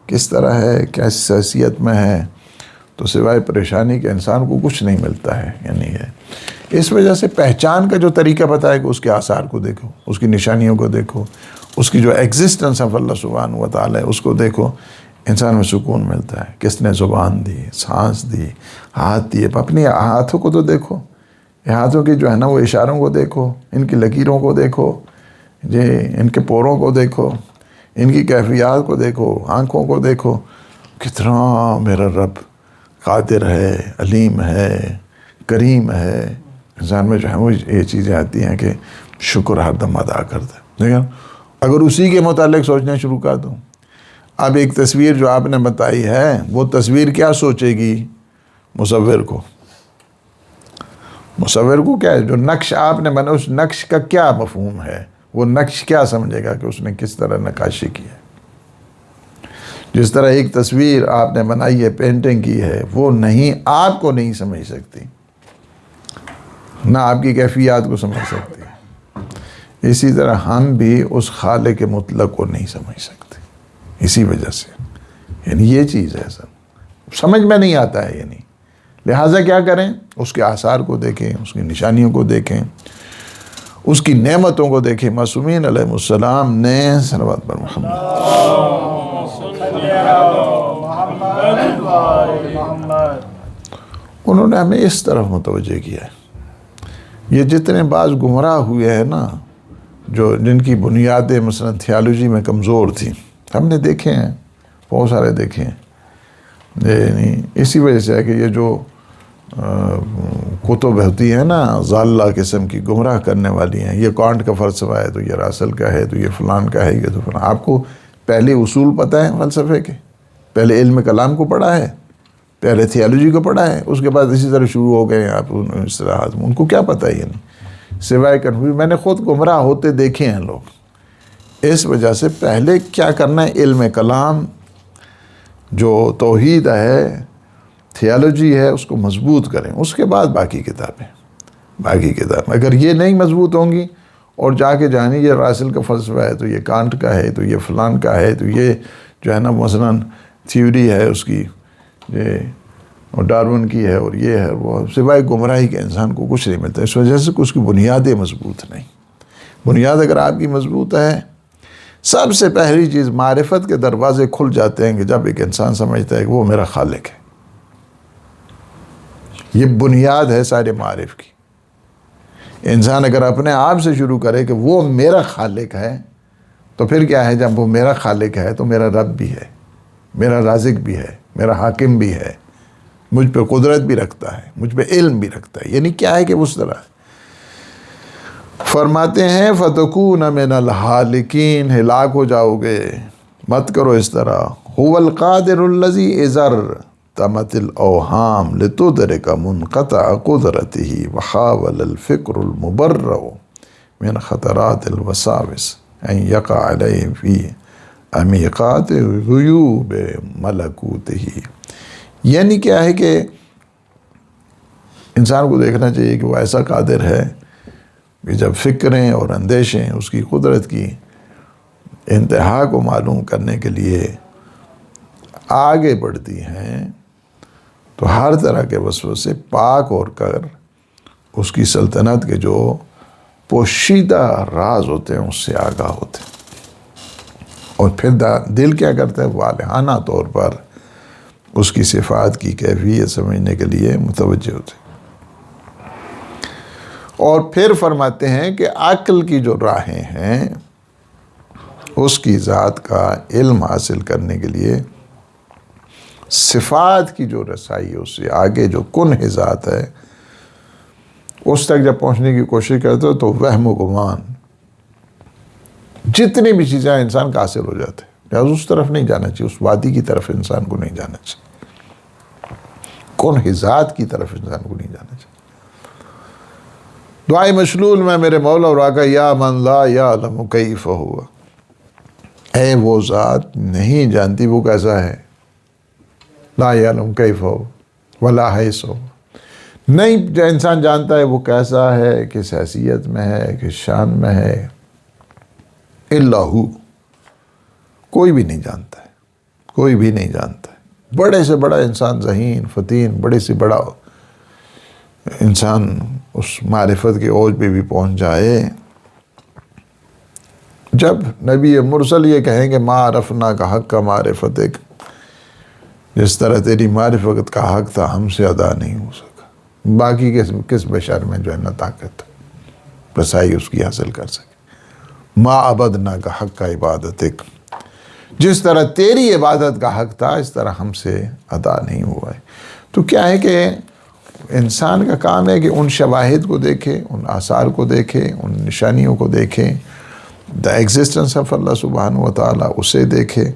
کس طرح ہے، کیسی حیثیت میں ہے، تو سوائے پریشانی کے انسان کو کچھ نہیں ملتا ہے۔ یعنی ہے اس وجہ سے پہچان کا جو طریقہ بتایا کہ اس کے آثار کو دیکھو، اس کی نشانیوں کو دیکھو، اس کی جو ایگزسٹنس آف اللہ سبحانہ و تعالی ہے اس کو دیکھو، انسان میں سکون ملتا ہے۔ کس نے زبان دی، سانس دی، ہاتھ دیے، اپنی ہاتھوں کو تو دیکھو، یہ ہاتھوں کی جو ہے نا وہ اشاروں کو دیکھو، ان کی لکیروں کو دیکھو، ان کے پوروں کو دیکھو، ان کی کیفیات کو دیکھو، آنکھوں کو دیکھو، کتنا میرا رب قادر ہے، علیم ہے، کریم ہے۔ انسان میں جو ہے وہ یہ چیزیں آتی ہیں کہ شکر ہر دم ادا کر دے۔ لیکن اگر اسی کے متعلق سوچنا شروع کر دوں، اب ایک تصویر جو آپ نے بتائی ہے وہ تصویر کیا سوچے گی مصور کو؟ مصور کو کیا ہے، جو نقش آپ نے بنا اس نقش کا کیا مفہوم ہے، وہ نقش کیا سمجھے گا کہ اس نے کس طرح نقاشی کی ہے۔ جس طرح ایک تصویر آپ نے بنائی ہے، پینٹنگ کی ہے، وہ نہیں، آپ کو نہیں سمجھ سکتی، نہ آپ کی کیفیات کو سمجھ سکتی۔ اسی طرح ہم بھی اس خالق مطلق کو نہیں سمجھ سکتے۔ اسی وجہ سے یعنی یہ چیز ہے، سمجھ میں نہیں آتا ہے، یعنی لہٰذا کیا کریں، اس کے آثار کو دیکھیں، اس کی نشانیوں کو دیکھیں، اس کی نعمتوں کو دیکھیں۔ معصومین علیہ السلام نے صلوات پر انہوں نے ہمیں اس طرف متوجہ کیا ہے۔ یہ جتنے بعض گمراہ ہوئے ہیں نا، جو جن کی بنیادیں مثلا تھیالوجی میں کمزور تھیں، ہم نے دیکھے ہیں، بہت سارے دیکھے ہیں۔ یعنی اسی وجہ سے ہے کہ یہ جو کتب ہوتی ہیں نا ضالہ قسم کی، گمراہ کرنے والی ہیں، یہ کانٹ کا فلسفہ ہے تو یہ راسل کا ہے تو یہ فلان کا ہے، یہ تو فلان۔ آپ کو پہلے اصول پتہ ہے فلسفے کے، پہلے علم کلام کو پڑھا ہے، پہلے تھیالوجی کو پڑھا ہے، اس کے بعد اسی طرح شروع ہو گئے ہیں آپ اصطلاحات میں، ان کو کیا پتہ ہے، یعنی سوائے کنفیوژن۔ میں نے خود گمراہ ہوتے دیکھے ہیں لوگ۔ اس وجہ سے پہلے کیا کرنا ہے، علم کلام جو توحید ہے، تھیالوجی ہے، اس کو مضبوط کریں، اس کے بعد باقی کتابیں۔ اگر یہ نہیں مضبوط ہوں گی اور جا کے جانی یہ راسل کا فلسفہ ہے تو یہ کانٹ کا ہے تو یہ فلان کا ہے تو یہ جو ہے نا مثلاً تھیوری ہے اس کی، یہ اور ڈارون کی ہے اور یہ ہے وہ، سوائے گمراہی کے انسان کو کچھ نہیں ملتا۔ اس وجہ سے اس کی بنیادیں مضبوط نہیں۔ بنیاد اگر آپ کی مضبوط ہے، سب سے پہلی چیز معرفت کے دروازے کھل جاتے ہیں کہ جب ایک انسان سمجھتا ہے کہ وہ میرا خالق ہے۔ یہ بنیاد ہے سارے معارف کی۔ انسان اگر اپنے آپ سے شروع کرے کہ وہ میرا خالق ہے، تو پھر کیا ہے، جب وہ میرا خالق ہے تو میرا رب بھی ہے، میرا رازق بھی ہے، میرا حاکم بھی ہے، مجھ پہ قدرت بھی رکھتا ہے، مجھ پہ علم بھی رکھتا ہے۔ یعنی کیا ہے کہ اس طرح فرماتے ہیں فَتَكُونَ مِنَ الْحَالِكِينَ، ہلاک ہو جاؤ گے، مت کرو اس طرح۔ هُوَ الْقَادِرُ الَّذِي اِذَرْ تَمَتِ الْأَوْهَامِ لِتُدْرِكَ مُنْقَطَعَ قُدْرَتِهِ وَحَاوَلَ الْفِكْرُ الْمُبَرَّعُ مِنْ خَطَرَاتِ الْوَسَاوِسِ أَنْ يَقَعَ عَلَيْهِ فِي عَمِيقَاتِ غُيُوبِ مَلَكُوتِهِ۔ یعنی کیا ہے کہ انسان کو دیکھنا چاہیے کہ وہ ایسا قادر ہے کہ جب فکریں اور اندیشیں اس کی قدرت کی انتہا کو معلوم کرنے کے لیے آگے بڑھتی ہیں تو ہر طرح کے وسوسے پاک اور کر اس کی سلطنت کے جو پوشیدہ راز ہوتے ہیں اس سے آگاہ ہوتے ہیں، اور پھر دل کیا کرتا ہے، والہانہ طور پر اس کی صفات کی کیفیت سمجھنے کے لیے متوجہ ہوتے ہیں۔ اور پھر فرماتے ہیں کہ عقل کی جو راہیں ہیں اس کی ذات کا علم حاصل کرنے کے لیے صفات کی جو رسائی ہے، اس سے آگے جو کنہ ذات ہے اس تک جب پہنچنے کی کوشش کرتے ہو تو وہم و گمان جتنی بھی چیزیں انسان کا حاصل ہو جاتے ہیں، لہٰذا اس طرف نہیں جانا چاہیے، اس وادی کی طرف انسان کو نہیں جانا چاہیے، کنہ ذات کی طرف انسان کو نہیں جانا چاہیے۔ دعائے مشلول میں میرے مولا اور آقا یا من لا یعلم کیف ہوا، اے وہ ذات نہیں جانتی وہ کیسا ہے، لا یعلم کیف ہو ولا حیث ہو، نہیں جو انسان جانتا ہے وہ کیسا ہے، کس حیثیت میں ہے، کس شان میں ہے، الا ہو، کوئی بھی نہیں جانتا ہے، کوئی بھی نہیں جانتا ہے۔ بڑے سے بڑا انسان ذہین فتین، بڑے سے بڑا انسان اس معرفت کے اوج پہ بھی پہنچ جائے، جب نبی مرسل یہ کہیں کہ ما عرفنا کا حق کا معرفتک، جس طرح تیری معرفت کا حق تھا ہم سے ادا نہیں ہو سکا، باقی کس بشر میں جو ہے نا طاقت رسائی اس کی حاصل کر سکے۔ ما عبدنا کا حق کا عبادتک، جس طرح تیری عبادت کا حق تھا اس طرح ہم سے ادا نہیں ہوا ہے۔ تو کیا ہے کہ انسان کا کام ہے کہ ان شواہد کو دیکھے، ان آثار کو دیکھے، ان نشانیوں کو دیکھے، دا ایگزسٹنس آف اللہ سبحانہ و تعالیٰ اسے دیکھے،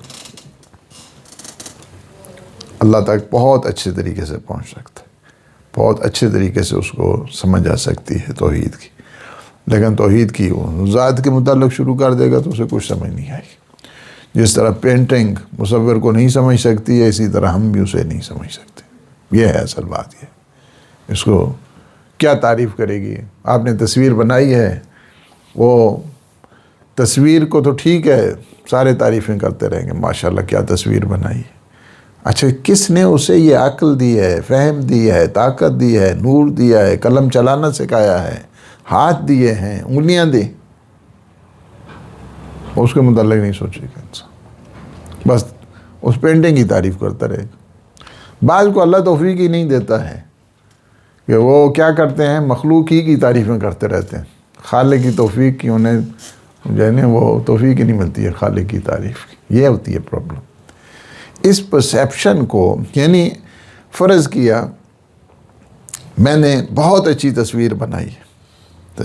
اللہ تک بہت اچھے طریقے سے پہنچ سکتا ہے، بہت اچھے طریقے سے اس کو سمجھ آ سکتی ہے توحید کی۔ لیکن توحید کی وہ ذات کے متعلق شروع کر دے گا تو اسے کچھ سمجھ نہیں آئے گی۔ جس طرح پینٹنگ مصور کو نہیں سمجھ سکتی ہے، اسی طرح ہم بھی اسے نہیں سمجھ سکتے۔ یہ ہے اصل بات، یہ اس کو کیا تعریف کرے گی؟ آپ نے تصویر بنائی ہے، وہ تصویر کو تو ٹھیک ہے سارے تعریفیں کرتے رہیں گے، ماشاءاللہ کیا تصویر بنائی ہے۔ اچھا کس نے اسے یہ عقل دی ہے، فہم دی ہے، طاقت دی ہے، نور دیا ہے، قلم چلانا سکھایا ہے، ہاتھ دیے ہیں، انگلیاں دی، اس کے متعلق نہیں سوچے گا انسان، بس اس پینٹنگ کی تعریف کرتا رہے گا۔ بعض کو اللہ توفیق ہی نہیں دیتا ہے کہ وہ کیا کرتے ہیں، مخلوق ہی کی تعریفیں کرتے رہتے ہیں، خالق کی توفیق کی انہیں جو ہے نا وہ توفیق ہی نہیں ملتی ہے خالق کی تعریف کی۔ یہ ہوتی ہے پرابلم۔ اس پرسیپشن کو یعنی فرض کیا میں نے بہت اچھی تصویر بنائی ہے، تو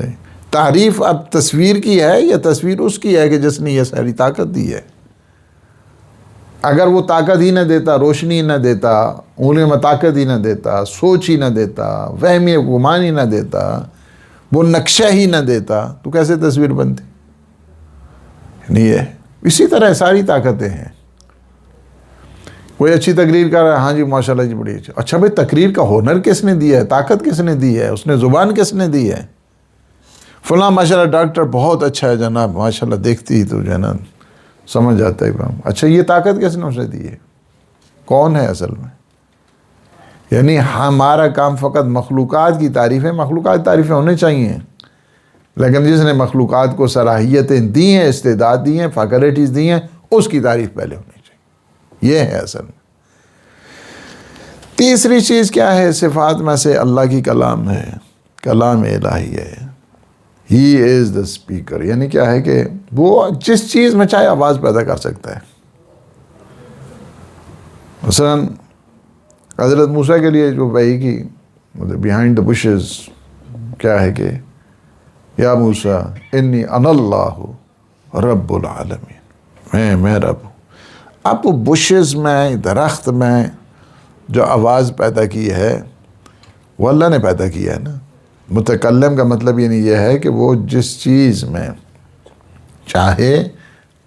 تعریف اب تصویر کی ہے یا تصویر اس کی ہے کہ جس نے یہ ساری طاقت دی ہے؟ اگر وہ طاقت ہی نہ دیتا، روشنی نہ دیتا، انگلیوں میں طاقت ہی نہ دیتا، سوچ ہی نہ دیتا، وہم گمان ہی نہ دیتا، وہ نقشہ ہی نہ دیتا تو کیسے تصویر بنتی؟ نہیں ہے۔ اسی طرح ساری طاقتیں ہیں۔ کوئی اچھی تقریر کر رہا ہے، ہاں جی ماشاءاللہ جی بڑی اچھی، اچھا بھائی تقریر کا ہنر کس نے دیا ہے، طاقت کس نے دی ہے، اس نے زبان کس نے دی ہے؟ فلاں ماشاءاللہ ڈاکٹر بہت اچھا ہے جناب، ماشاءاللہ دیکھتی ہی تو جو ہے نا سمجھ جاتا ہے۔ اچھا یہ طاقت کس نے اسے دی ہے؟ کون ہے اصل میں؟ یعنی ہمارا کام فقط مخلوقات کی تعریفیں، مخلوقات تعریفیں ہونے چاہیے، لیکن جس نے مخلوقات کو صلاحیتیں دی ہیں، استعداد دی ہیں، فیکلٹیز دی ہیں، اس کی تعریف پہلے ہونی چاہیے۔ یہ ہے اصل میں۔ تیسری چیز کیا ہے صفات میں سے؟ اللہ کی کلام ہے، کلام الہی ہے، ہی از دا اسپیکر، یعنی کیا ہے کہ وہ جس چیز میں چاہے آواز پیدا کر سکتا ہے۔ مثلا حضرت موسیٰ کے لیے جو وحی کی بیہائنڈ دا بشز کیا ہے کہ یا موسیٰ انی انا اللہ رب العالمین، میں رب ہوں۔ اب وہ بشز میں، درخت میں جو آواز پیدا کی ہے وہ اللہ نے پیدا کیا ہے نا۔ متکلم کا مطلب یعنی یہ ہے کہ وہ جس چیز میں چاہے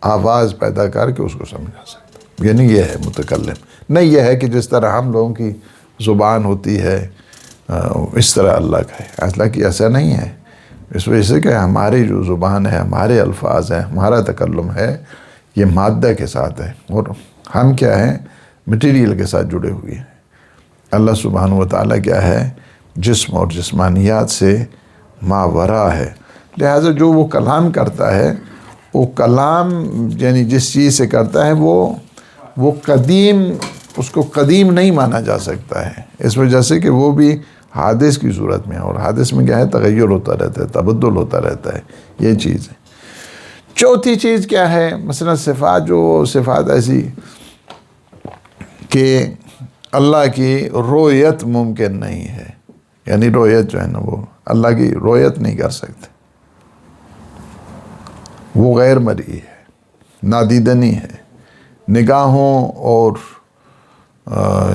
آواز پیدا کر کے اس کو سمجھا سکتا، یعنی یہ ہے متکلم۔ نہیں یہ ہے کہ جس طرح ہم لوگوں کی زبان ہوتی ہے اس طرح اللہ کا ہے، اللہ کی ایسا نہیں ہے۔ اس وجہ سے کہ ہماری جو زبان ہے، ہمارے الفاظ ہیں، ہمارا تکلم ہے، یہ مادہ کے ساتھ ہے، اور ہم کیا ہیں، مٹیریل کے ساتھ جڑے ہوئے ہیں۔ اللہ سبحانہ و تعالیٰ کیا ہے، جسم اور جسمانیات سے ماورا ہے، لہٰذا جو وہ کلام کرتا ہے، وہ کلام یعنی جس چیز سے کرتا ہے وہ قدیم، اس کو قدیم نہیں مانا جا سکتا ہے، اس وجہ سے کہ وہ بھی حادث کی صورت میں، اور حادث میں کیا ہے؟ تغیر ہوتا رہتا ہے، تبدل ہوتا رہتا ہے، یہ چیز ہے۔ چوتھی چیز کیا ہے؟ مثلا صفات، جو صفات ایسی کہ اللہ کی رؤیت ممکن نہیں ہے، یعنی رؤیت جو ہے نا وہ اللہ کی رؤیت نہیں کر سکتے، وہ غیر مرئی ہے، نادیدنی ہے، نگاہوں اور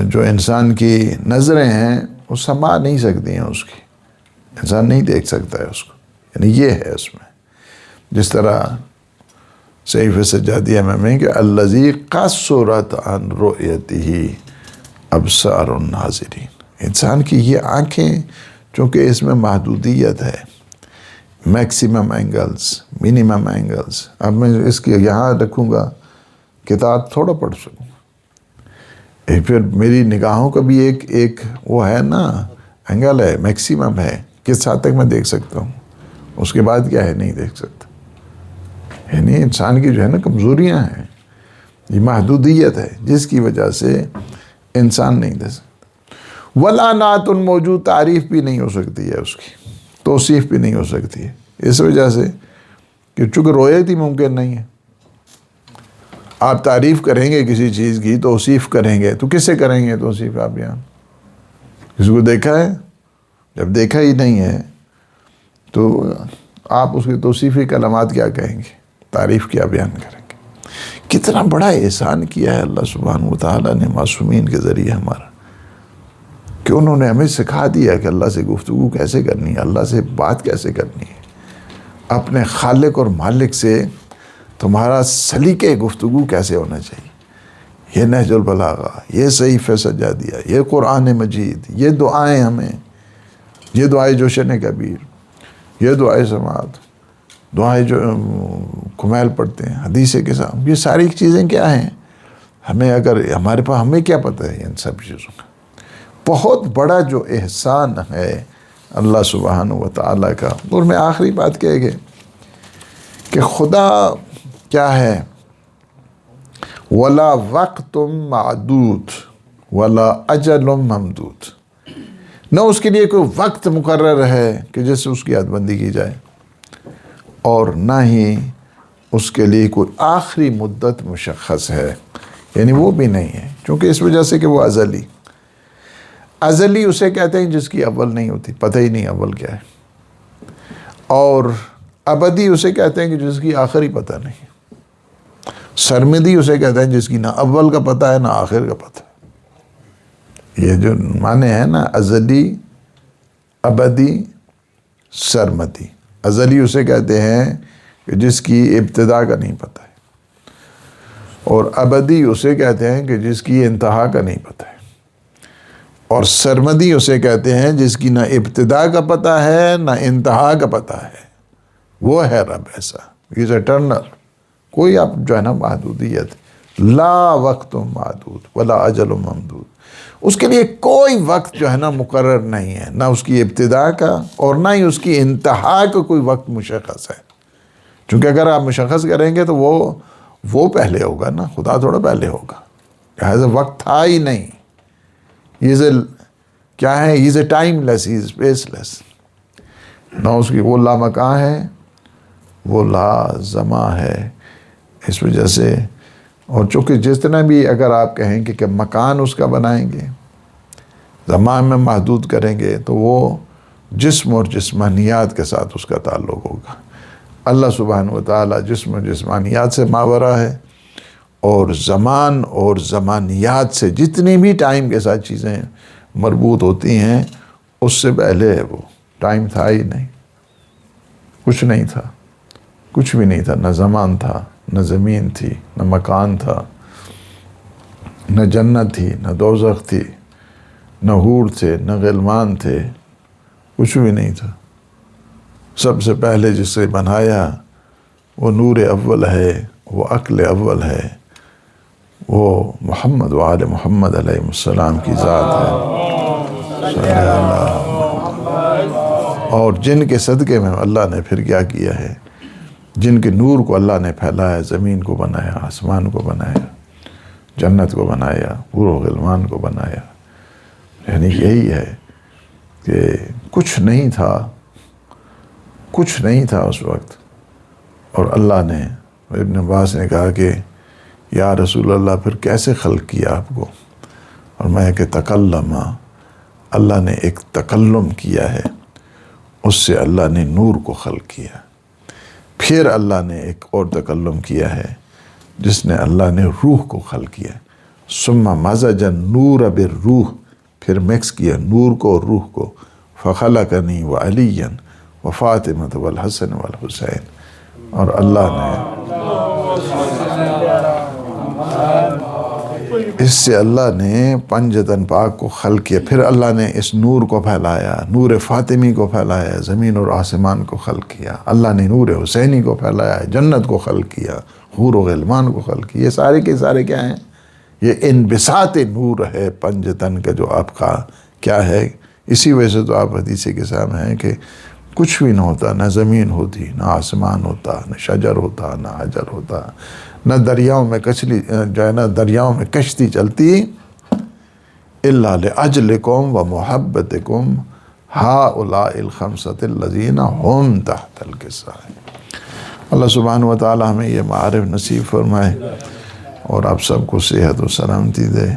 جو انسان کی نظریں ہیں وہ سما نہیں سکتی ہیں اس کی، انسان نہیں دیکھ سکتا ہے اس کو، یعنی یہ ہے اس میں۔ جس طرح صحیفہ سجادیہ میں کہ الذی قصرت عن رؤیتہ ابصار الناظرین، انسان کی یہ آنکھیں چونکہ اس میں محدودیت ہے، میکسیمم اینگلز، منیمم اینگلز، اب میں اس کے یہاں رکھوں گا کتاب تھوڑا پڑھ سکوں، پھر میری نگاہوں کا بھی ایک وہ ہے نا، اینگل ہے، میکسیمم ہے، کس حد تک میں دیکھ سکتا ہوں، اس کے بعد کیا ہے؟ نہیں دیکھ سکتا۔ یعنی انسان کی جو ہے نا کمزوریاں ہیں، یہ محدودیت ہے جس کی وجہ سے انسان نہیں دے سکتا۔ ولا نعت موجود، تعریف بھی نہیں ہو سکتی ہے اس کی، توصیف بھی نہیں ہو سکتی ہے، اس وجہ سے کہ چونکہ رؤیت ہی ممکن نہیں ہے۔ آپ تعریف کریں گے کسی چیز کی، توصیف کریں گے تو کس سے کریں گے توصیف؟ آپ یہاں کسی کو دیکھا ہے؟ جب دیکھا ہی نہیں ہے تو آپ اس کی توصیفی کلمات کیا کہیں گے؟ تعریف کیا بیان کریں گے؟ کتنا بڑا احسان کیا ہے اللہ سبحانہ و تعالیٰ نے معصومین کے ذریعے ہمارا، کہ انہوں نے ہمیں سکھا دیا کہ اللہ سے گفتگو کیسے کرنی ہے، اللہ سے بات کیسے کرنی ہے، اپنے خالق اور مالک سے تمہارا سلیقہ گفتگو کیسے ہونا چاہیے۔ یہ نہج البلاغہ، یہ صحیفہ سجادیہ، یہ قرآن مجید، یہ دعائیں ہمیں، یہ دعائے جوشن کبیر، یہ دعائے سماعت، دعائے جو کمیل پڑھتے ہیں، حدیث کے ساتھ، یہ ساری چیزیں کیا ہیں؟ ہمیں اگر ہمارے پاس، ہمیں کیا پتہ ہے ان سب چیزوں کا؟ بہت بڑا جو احسان ہے اللہ سبحانہ و تعالیٰ کا۔ اور میں آخری بات کہے گا کہ خدا کیا ہے؟ ولا وقت معدود ولا اجل ممدود، نہ اس کے لیے کوئی وقت مقرر ہے کہ جس سے اس کی حد بندی کی جائے، اور نہ ہی اس کے لیے کوئی آخری مدت مشخص ہے، یعنی وہ بھی نہیں ہے، چونکہ اس وجہ سے کہ وہ ازلی اسے کہتے ہیں جس کی اول نہیں ہوتی، پتہ ہی نہیں اول کیا ہے، اور ابدی اسے کہتے ہیں کہ جس کی آخر ہی پتہ نہیں، سرمدی اسے کہتے ہیں جس کی نہ اول کا پتہ ہے نہ آخر کا پتہ ہے۔ یہ جو معنی ہے نا، ازلی، ابدی، سرمدی۔ ازلی اسے کہتے ہیں کہ جس کی ابتدا کا نہیں پتہ ہے، اور ابدی اسے کہتے ہیں کہ جس کی انتہا کا نہیں پتہ ہے، اور سرمدی اسے کہتے ہیں جس کی نہ ابتدا کا پتہ ہے نہ انتہا کا پتہ ہے۔ وہ ہے رب ایسا، از اٹرنل، کوئی آپ جو ہے نا محدودیت، لا وقت محدود ولا اجل ممدود، اس کے لیے کوئی وقت جو ہے نا مقرر نہیں ہے، نہ اس کی ابتدا کا اور نہ ہی اس کی انتہا کا کوئی وقت مشخص ہے، چونکہ اگر آپ مشخص کریں گے تو وہ پہلے ہوگا نا، خدا تھوڑا پہلے ہوگا، لہٰذا وقت تھا ہی نہیں۔ کیا ہے؟ ہی از a time less, he is space لیس، نہ اس کی وہ لامکاں ہے، وہ لازمہ ہے، اس وجہ سے۔ اور چونکہ جتنا بھی اگر آپ کہیں کہ مکان اس کا بنائیں گے، زمان میں محدود کریں گے، تو وہ جسم اور جسمانیات کے ساتھ اس کا تعلق ہوگا۔ اللہ سبحانہ و تعالیٰ جسم و جسمانیات سے ماورا ہے، اور زمان اور زمانیات سے جتنی بھی ٹائم کے ساتھ چیزیں مربوط ہوتی ہیں، اس سے پہلے ہے وہ، ٹائم تھا ہی نہیں، کچھ نہیں تھا، کچھ بھی نہیں تھا، نہ زمان تھا، نہ زمین تھی، نہ مکان تھا، نہ جنت تھی، نہ دوزخ تھی، نہ حور تھے، نہ غلمان تھے، کچھ بھی نہیں تھا۔ سب سے پہلے جس سے بنایا وہ نور اول ہے، وہ عقل اول ہے، وہ محمد و آل محمد علیہ السلام کی ذات ہے، صلی اللہ۔ اور جن کے صدقے میں اللہ نے پھر کیا کیا ہے، جن کے نور کو اللہ نے پھیلایا، زمین کو بنایا، آسمان کو بنایا، جنت کو بنایا، حور و غلمان کو بنایا، یعنی یہی ہے کہ کچھ نہیں تھا اس وقت، اور اللہ نے، ابن عباس نے کہا کہ یا رسول اللہ پھر کیسے خلق کیا آپ کو؟ اور میں کہ تکلم، اللہ نے ایک تکلم کیا ہے، اس سے اللہ نے نور کو خلق کیا. پھر اللہ نے ایک اور تکلم کیا ہے جس نے اللہ نے روح کو خلق کیا. ثم مزج النور بالروح، پھر مکس کیا نور کو اور روح کو. فخلقنی وعلیا وفاطمۃ والحسن والحسین، اور اللہ نے اس سے اللہ نے پنجتن پاک کو خلق کیا. پھر اللہ نے اس نور کو پھیلایا، نور فاطمی کو پھیلایا، زمین اور آسمان کو خلق کیا. اللہ نے نور حسینی کو پھیلایا، جنت کو خلق کیا، حور و غلمان کو خلق کیا. یہ سارے کے سارے کیا ہیں؟ یہ انبساط نور ہے پنجتن کا جو آپ کا کیا ہے. اسی وجہ سے تو آپ حدیث کے سامنے ہیں کہ کچھ بھی نہ ہوتا، نہ زمین ہوتی، نہ آسمان ہوتا، نہ شجر ہوتا، نہ حجر ہوتا، نہ دریاؤں میں دریاؤں میں کشتی چلتی، الا لاجلکم و محبتکم ہؤلاء الخمسۃ الذین هم تحت الکساء. اللہ سبحانہ و تعالی ہمیں یہ معارف نصیب فرمائے اور آپ سب کو صحت و سلامتی دے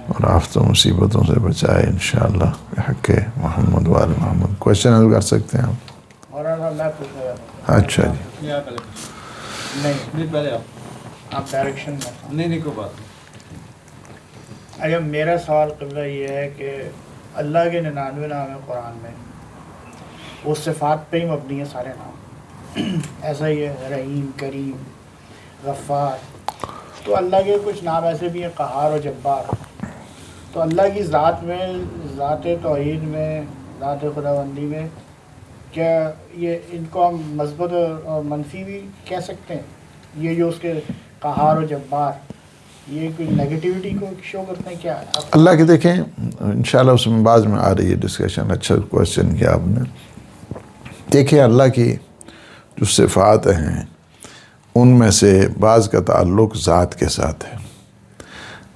اور آفتوں مصیبتوں سے بچائے انشاءاللہ بحق محمد وآل محمد. کوشچن حل کر سکتے ہیں آپ؟ مولانا میں پوچھ رہا تھا. اچھا جی. نہیں پہلے آپ ڈائریکشن میں نہیں کوئی بات. اچھا میرا سوال قبلہ یہ ہے کہ اللہ کے 99 نام ہے قرآن میں، وہ صفات پہ ہی مبنی ہے سارے نام، ایسا ہی ہے رحیم، کریم، غفار. تو اللہ کے کچھ نام ایسے بھی ہیں قہار و جبار. تو اللہ کی ذات میں، ذات توحید میں، ذات خداوندی میں، کیا یہ ان کو ہم مثبت اور منفی بھی کہہ سکتے ہیں؟ یہ جو اس کے قہار و جبار، یہ کوئی نیگیٹیوٹی کو شو کرتے ہیں کیا؟ اللہ کے دیکھیں انشاءاللہ اس میں بعض میں آ رہی ہے ڈسکشن. اچھا کوشچن کیا آپ نے. دیکھیں اللہ کی جو صفات ہیں ان میں سے بعض کا تعلق ذات کے ساتھ ہے،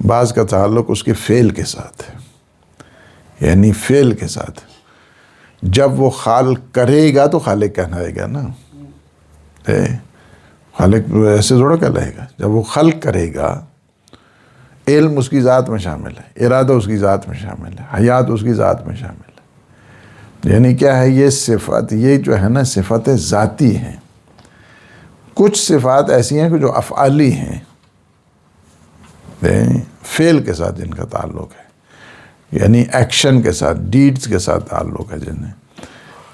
بعض کا تعلق اس کے فعل کے ساتھ ہے. یعنی فعل کے ساتھ جب وہ خالق کرے گا تو خالق کہلائے گا نا. خالق ایسے تھوڑا کہلائے گا. جب وہ خلق کرے گا، علم اس کی ذات میں شامل ہے، ارادہ اس کی ذات میں شامل ہے، حیات اس کی ذات میں شامل ہے. یعنی کیا ہے یہ صفات، یہ جو ہے نا صفات ذاتی ہیں. کچھ صفات ایسی ہیں کہ جو افعالی ہیں، فعل کے ساتھ جن کا تعلق ہے، یعنی ایکشن کے ساتھ، ڈیڈز کے ساتھ تعلق ہے، جنہیں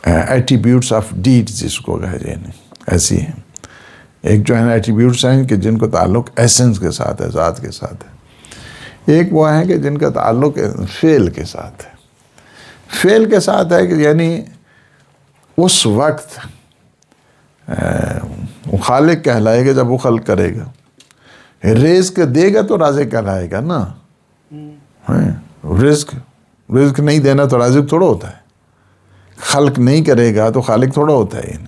ایٹریبیوٹس آف ڈیڈز جس کو کہہ جائیں ایسی ہیں. ایک جو ہے نا ایٹریبیوٹس ہیں کہ جن کو تعلق ایسنس کے ساتھ ہے، ذات کے ساتھ ہے. ایک وہ ہیں کہ جن کا تعلق فعل کے ساتھ ہے. فعل کے ساتھ ہے کہ یعنی اس وقت وہ خالق کہلائے گا جب وہ خلق کرے گا. رزق دے گا تو رازق کہلائے گا نا. رزق نہیں دینا تو رازق تھوڑا ہوتا ہے. خلق نہیں کرے گا تو خالق تھوڑا ہوتا ہے. یعنی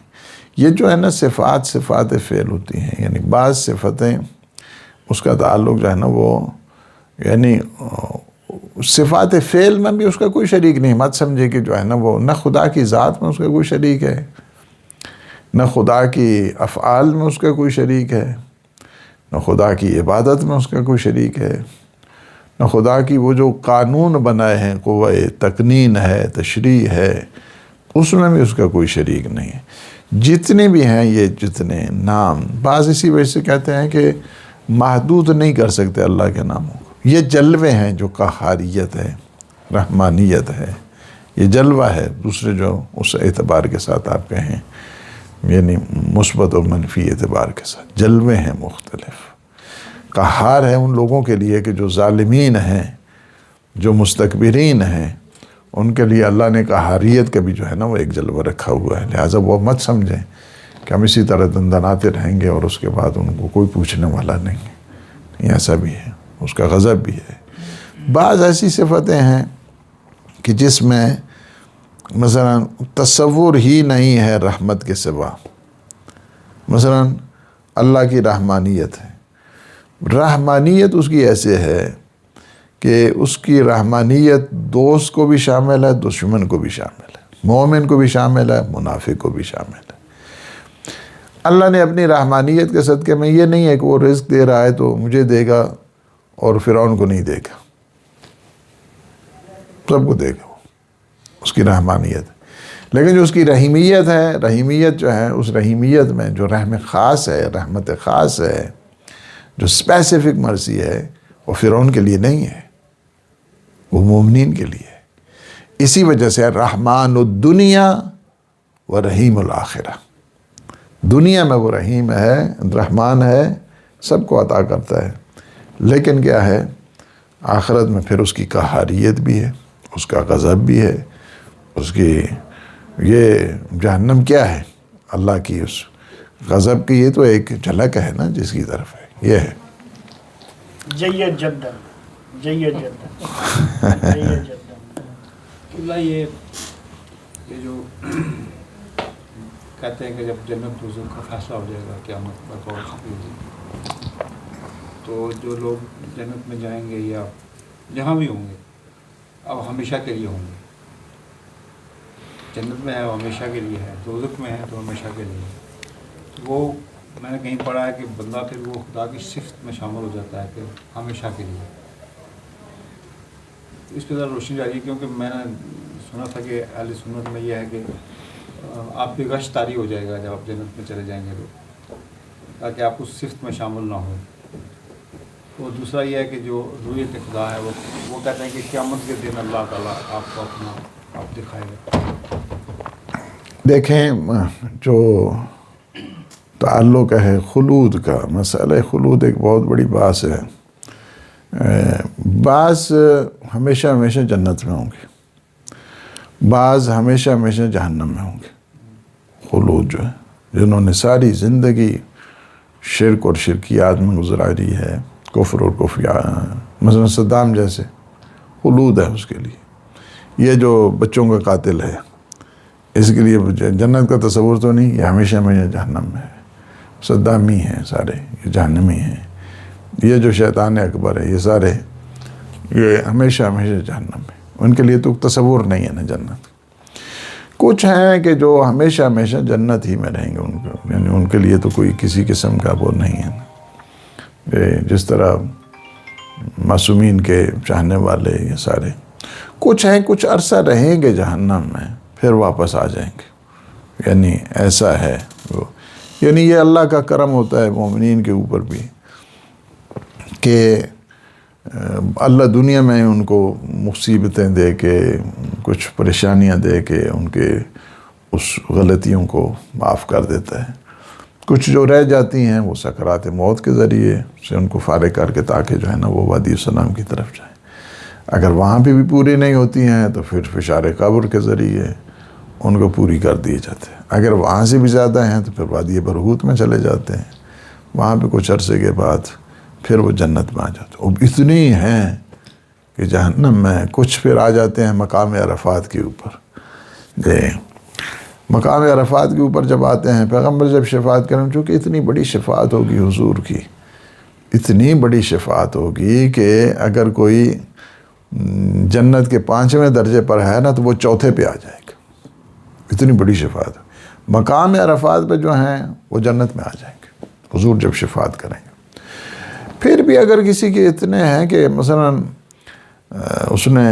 یہ جو ہے نا صفات فعل ہوتی ہیں. یعنی بعض صفتیں اس کا تعلق جو ہے نا وہ یعنی صفات فعل میں بھی اس کا کوئی شریک نہیں. مت سمجھے کہ جو ہے نا وہ نہ خدا کی ذات میں اس کا کوئی شریک ہے، نہ خدا کی افعال میں اس کا کوئی شریک ہے، نہ خدا کی عبادت میں اس کا کوئی شریک ہے، نہ خدا کی وہ جو قانون بنائے ہیں، قوہ تقنین ہے، تشریع ہے، اس میں بھی اس کا کوئی شریک نہیں ہے. جتنے بھی ہیں یہ جتنے نام، بعض اسی وجہ سے کہتے ہیں کہ محدود نہیں کر سکتے اللہ کے ناموں کو. یہ جلوے ہیں جو قہاریت ہے، رحمانیت ہے، یہ جلوہ ہے. دوسرے جو اس اعتبار کے ساتھ آپ کہیں یعنی مثبت و منفی اعتبار کے ساتھ جلوے ہیں مختلف. قہار ہے ان لوگوں کے لیے کہ جو ظالمین ہیں، جو مستکبرین ہیں، ان کے لیے اللہ نے قہاریت کا بھی جو ہے نا وہ ایک جلوہ رکھا ہوا ہے. لہٰذا وہ مت سمجھیں کہ ہم اسی طرح دندناتے رہیں گے اور اس کے بعد ان کو کوئی پوچھنے والا نہیں ہے. ایسا بھی ہے، اس کا غضب بھی ہے. بعض ایسی صفتیں ہیں کہ جس میں مثلا تصور ہی نہیں ہے رحمت کے سوا. مثلا اللہ کی رحمانیت ہے. رحمانیت اس کی ایسے ہے کہ اس کی رحمانیت دوست کو بھی شامل ہے، دشمن کو بھی شامل ہے، مومن کو بھی شامل ہے، منافق کو بھی شامل ہے۔ اللہ نے اپنی رحمانیت کے صدقے میں یہ نہیں ہے کہ وہ رزق دے رہا ہے تو مجھے دے گا اور فرعون کو نہیں دے گا، سب کو دے گا، وہ اس کی رحمانیت ہے۔ لیکن جو اس کی رحیمیت ہے، رحیمیت جو ہے، اس رحیمیت میں جو رحم خاص ہے، رحمت خاص ہے، جو اسپیسیفک مرضی ہے، وہ فرعون کے لیے نہیں ہے، وہ مومنین کے لیے ہے۔ اسی وجہ سے رحمان الدنیا و رحیم الآخرہ، دنیا میں وہ رحیم ہے، رحمان ہے، سب کو عطا کرتا ہے، لیکن کیا ہے، آخرت میں پھر اس کی قہاریت بھی ہے، اس کا غضب بھی ہے، اس کی یہ جہنم کیا ہے، اللہ کی اس غضب کی یہ تو ایک جھلک ہے نا جس کی طرف ہے، یہ ہے جید جدن، جید جدن، جید جدن۔ اللہ یہ جو کہتے ہیں کہ جب جنت دوزخ کا فیصلہ ہو جائے گا قیامت بطور تو جو لوگ جنت میں جائیں گے یا جہاں بھی ہوں گے اب ہمیشہ کے لیے ہوں گے، جنت میں ہے وہ ہمیشہ کے لیے ہے، دوزخ میں ہے تو ہمیشہ کے لیے ہے۔ وہ میں نے کہیں پڑھا ہے کہ بندہ پھر وہ خدا کی صفت میں شامل ہو جاتا ہے کہ ہمیشہ کے لیے۔ اس پہ ذرا روشنی ڈالیے، کیونکہ میں نے سنا تھا کہ اہل سنت میں یہ ہے کہ آپ پہ غش طاری ہو جائے گا جب آپ جنت میں چلے جائیں گے تو، تاکہ آپ اس صفت میں شامل نہ ہوں۔ اور دوسرا یہ ہے کہ جو رویت خدا ہے وہ کہتے ہیں کہ قیامت کے دن اللہ تعالیٰ آپ کو اپنا آپ دکھائے گا۔ دیکھیں جو تعلق ہے خلود کا، مسئلہ خلود ایک بہت بڑی بات ہے۔ بعض ہمیشہ ہمیشہ جنت میں ہوں گے، بعض ہمیشہ ہمیشہ جہنم میں ہوں گے۔ خلود جو ہے، جنہوں نے ساری زندگی شرک اور شرکیات میں گزاری ہے، کفر اور کفریات، مثلا صدام جیسے، خلود ہے اس کے لیے۔ یہ جو بچوں کا قاتل ہے، اس کے لیے جنت کا تصور تو نہیں، یہ ہمیشہ ہمیشہ جہنم میں ہے۔ صدامی ہیں سارے، یہ جہنمی ہیں۔ یہ جو شیطان اکبر ہے، یہ سارے یہ ہمیشہ ہمیشہ جہنم میں، ان کے لیے تو تصور نہیں ہے نا جنت۔ کچھ ہیں کہ جو ہمیشہ ہمیشہ جنت ہی میں رہیں گے، یعنی ان کے لیے تو کوئی کسی قسم کا وہ نہیں ہے نا، جس طرح معصومین کے چاہنے والے یہ سارے۔ کچھ ہیں کچھ عرصہ رہیں گے جہنم میں، پھر واپس آ جائیں گے، یعنی ایسا ہے وہ، یعنی یہ اللہ کا کرم ہوتا ہے مومنین کے اوپر بھی کہ اللہ دنیا میں ان کو مصیبتیں دے کے، کچھ پریشانیاں دے کے ان کے اس غلطیوں کو معاف کر دیتا ہے۔ کچھ جو رہ جاتی ہیں وہ سکرات موت کے ذریعے سے ان کو فارغ کر کے، تاکہ جو ہے نا وہ وادی السلام کی طرف جائیں۔ اگر وہاں پہ بھی پوری نہیں ہوتی ہیں تو پھر فشار قبر کے ذریعے ان کو پوری کر دیے جاتے ہیں۔ اگر وہاں سے بھی زیادہ ہیں تو پھر وادی برہوت میں چلے جاتے ہیں، وہاں پہ کچھ عرصے کے بعد پھر وہ جنت میں آ جاتے ہیں۔ اب اتنی ہیں کہ جہنم میں کچھ پھر آ جاتے ہیں مقام عرفات کے اوپر۔ مقام عرفات کے اوپر جب آتے ہیں، پیغمبر جب شفاعت کریں، چونکہ اتنی بڑی شفاعت ہوگی حضور کی، اتنی بڑی شفاعت ہوگی کہ اگر کوئی جنت کے 5ویں درجے پر ہے نا تو وہ 4تھے پہ آ جائے گا، اتنی بڑی شفاعت۔ مقام عرفات پہ جو ہیں وہ جنت میں آ جائیں گے حضور جب شفاعت کریں گے۔ پھر بھی اگر کسی کے اتنے ہیں کہ مثلا اس نے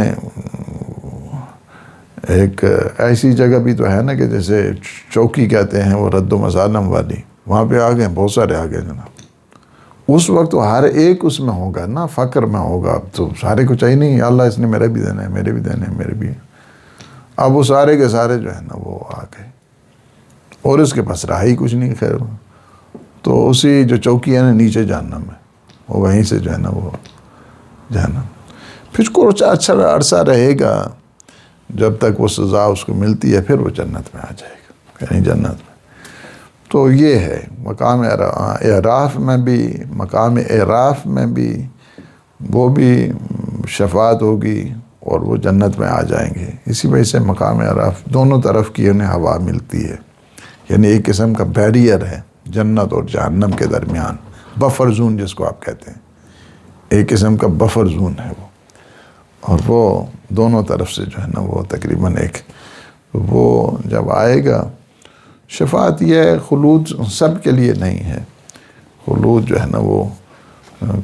ایک ایسی جگہ بھی تو ہے نا کہ جیسے چوکی کہتے ہیں وہ رد و مظالم والی، وہاں پہ آ گئے، بہت سارے آ گئے جناب، اس وقت تو ہر ایک اس میں ہوگا نا، فقر میں ہوگا۔ اب تو سارے کو چاہیے نہیں، اللہ اس نے میرے بھی دینا ہے، میرے بھی دینا ہے، میرے بھی۔ اب وہ سارے کے سارے جو ہے نا وہ آ گئے، اور اس کے پاس رہا ہی کچھ نہیں، خیر تو اسی جو چوکی ہے نا نیچے جہنم ہے، وہ وہیں سے جو ہے نا وہ جہنم۔ پھر کچھ اچھا عرصہ رہے گا جب تک وہ سزا اس کو ملتی ہے، پھر وہ جنت میں آ جائے گا، یعنی جنت میں۔ تو یہ ہے مقام اعراف میں بھی، مقام اعراف میں بھی وہ بھی شفاعت ہوگی اور وہ جنت میں آ جائیں گے۔ اسی وجہ سے مقام اعراف دونوں طرف کی انہیں ہوا ملتی ہے، یعنی ایک قسم کا بیریئر ہے جنت اور جہنم کے درمیان، بفر زون جس کو آپ کہتے ہیں، ایک قسم کا بفر زون ہے وہ۔ اور وہ دونوں طرف سے جو ہے نا وہ تقریباً ایک وہ جب آئے گا. شفاعت یہ ہے، خلود سب کے لیے نہیں ہے. خلود جو ہے نا وہ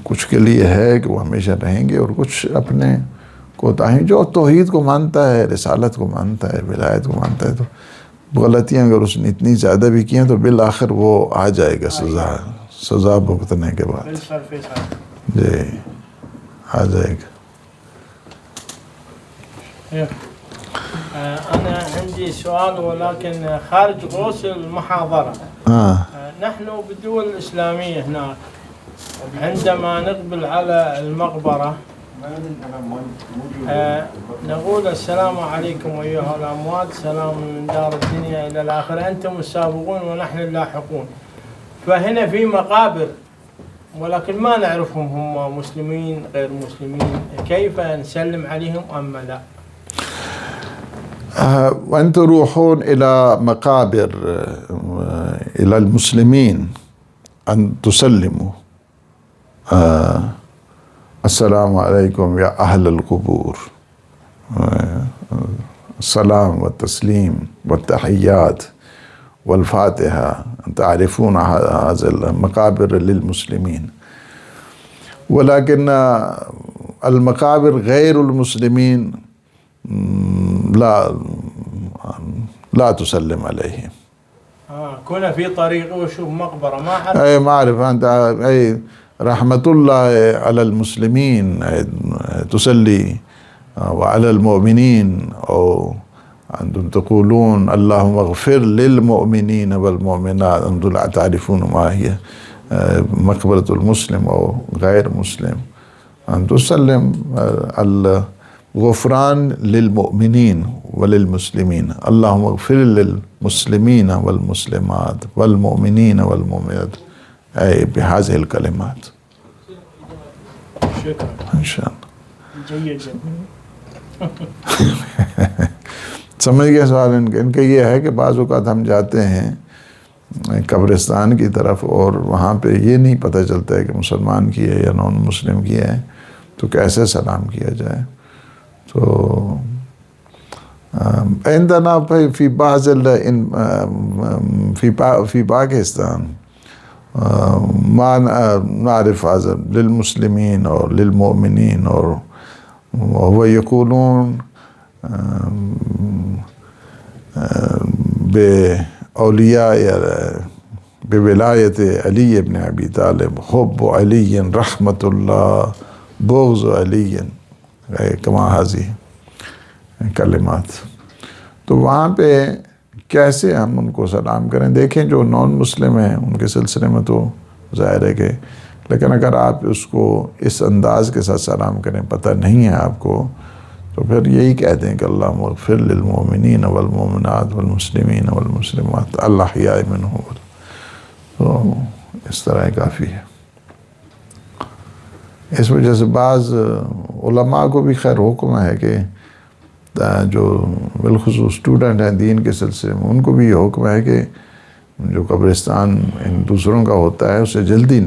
کچھ کے لیے ہے کہ وہ ہمیشہ رہیں گے، اور کچھ اپنے کوتاہی جو توحید کو مانتا ہے، رسالت کو مانتا ہے، ولایت کو مانتا ہے، تو غلطیاں اگر اس نے اتنی زیادہ بھی کی ہیں تو بالآخر وہ آ جائے گا سزا بھگتنے کے بعد. جی آ جائے گا. أنا عندي سؤال ولكن خارج غوص المحاضرة. نحن بالدول الإسلامية هناك عندما نقبل على المقبرة نقول السلام عليكم أيها الأموات، سلام من دار الدنيا إلى الآخرة، أنتم السابقون ونحن اللاحقون. فهنا في مقابر ولكن ما نعرفهم هم مسلمين غير مسلمين، كيف نسلم عليهم أم لا؟ وأن تروحون إلى مقابر إلى المسلمين أن تسلموا السلام عليكم يا أهل القبور، السلام والتسليم والتحيات والفاتحة. تعرفون هذه المقابر للمسلمين، ولكن المقابر غير المسلمين لا تسلم عليهم. كنا في طريق وشوف مقبرة ما أعرف أنت أي رحمة الله على المسلمين تسلي وعلى المؤمنين، أو أنتم تقولون اللهم اغفر للمؤمنين والمؤمنات، أنتم لا تعرفون ما هي مقبرة المسلم أو غير مسلم. أن تسلم الغفران للمؤمنين وللمسلمين، اللهم اغفر للمسلمين والمسلمات والمؤمنين والمؤمنات، أي بهذه الكلمات. شكرا إن شاء الله. جيد جدا. سمجھ گئے سوال ان کا یہ ہے کہ بعض اوقات ہم جاتے ہیں قبرستان کی طرف اور وہاں پہ یہ نہیں پتہ چلتا ہے کہ مسلمان کی ہے یا نان مسلم کی ہے، تو کیسے سلام کیا جائے. تو عندنا في بعض في باكستان ما نعرف هذا للمسلمين أو للمؤمنين، وهو يقولون بأولياء بولاية علي بن أبي طالب، حب علي رحمة الله بغض علي، كما هذه کلمات. تو وہاں پہ کیسے ہم ان کو سلام کریں؟ دیکھیں جو نان مسلم ہیں ان کے سلسلے میں تو ظاہر ہے کہ، لیکن اگر آپ اس کو اس انداز کے ساتھ سلام کریں، پتہ نہیں ہے آپ کو، تو پھر یہی کہتے ہیں کہ اللہم اغفر للمؤمنین والمؤمنات والمسلمین والمسلمات الاحیاء منہم. تو اس طرح کافی ہے. اس وجہ سے بعض علماء کو بھی خیر حکم ہے کہ جو بالخصوص اسٹوڈنٹ ہیں دین کے سلسلے میں، ان کو بھی یہ حکم ہے کہ جو قبرستان ان دوسروں کا ہوتا ہے اسے جلدی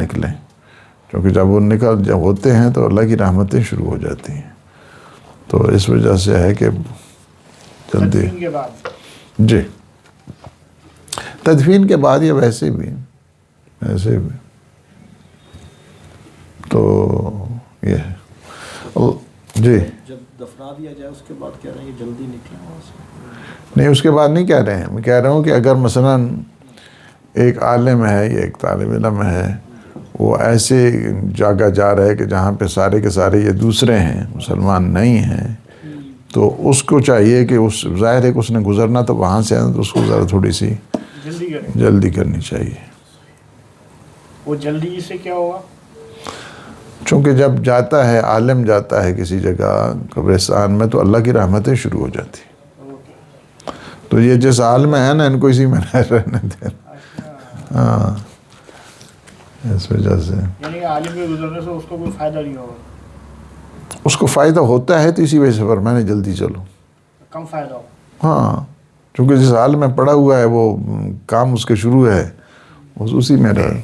جب وہ جب ہوتے ہیں تو اللہ کی رحمتیں شروع ہو جاتی ہیں. تو اس وجہ سے ہے کہ جلدی جی تدفین کے بعد یا ویسے بھی تو یہ ہے. جی جب دفنا دیا جائے اس کے بعد کہہ رہے ہیں کہ جلدی نکلیں وہاں سے؟ نہیں، اس کے بعد نہیں کہہ رہے ہیں. میں کہہ رہا ہوں کہ اگر مثلاً ایک عالم ہے یا ایک طالب علم ہے، وہ ایسے جگہ جا رہا ہے کہ جہاں پہ سارے کے سارے یہ دوسرے ہیں، مسلمان نہیں ہیں، تو اس کو چاہیے کہ اس ظاہر ہے کہ اس نے گزرنا تو وہاں سے آنا، تو اس کو ذرا تھوڑی سی جلدی کرنی چاہیے. وہ جلدی سے کیا ہوگا؟ چونکہ جب جاتا ہے عالم جاتا ہے کسی جگہ قبرستان میں تو اللہ کی رحمتیں شروع ہو جاتی. تو یہ جس حال میں ہے نا، ان کو اسی میں رہنے دیں. ہاں، اس وجہ سے یعنی عالم کے گزرنے سے اس کو کوئی فائدہ نہیں ہوگا. اس کو فائدہ ہوتا ہے تو اسی وجہ سے فرمایا جلدی چلو. کم فائدہ ہوگا. ہاں، چونکہ جس حال میں پڑا ہوا ہے وہ کام اس کے شروع ہے، اسی میں رہے.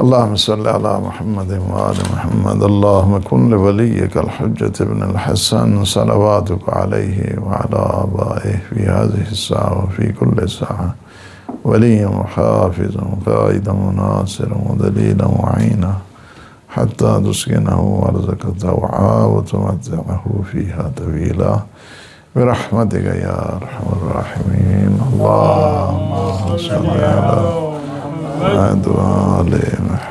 اللهم صل على محمد وآل محمد. اللهم كن لوليك الحجة بن الحسن صلواتك عليه وعلى آبائه في هذه الساعة وفي كل ساعة وليا وحافظا وقائدا وناصرا ودليلا وعينا حتى تسكنه أرضك طوعا وتمتعه فيها طويلا برحمتك يا أرحم الراحمين. اللهم صل على محمد وآل محمد.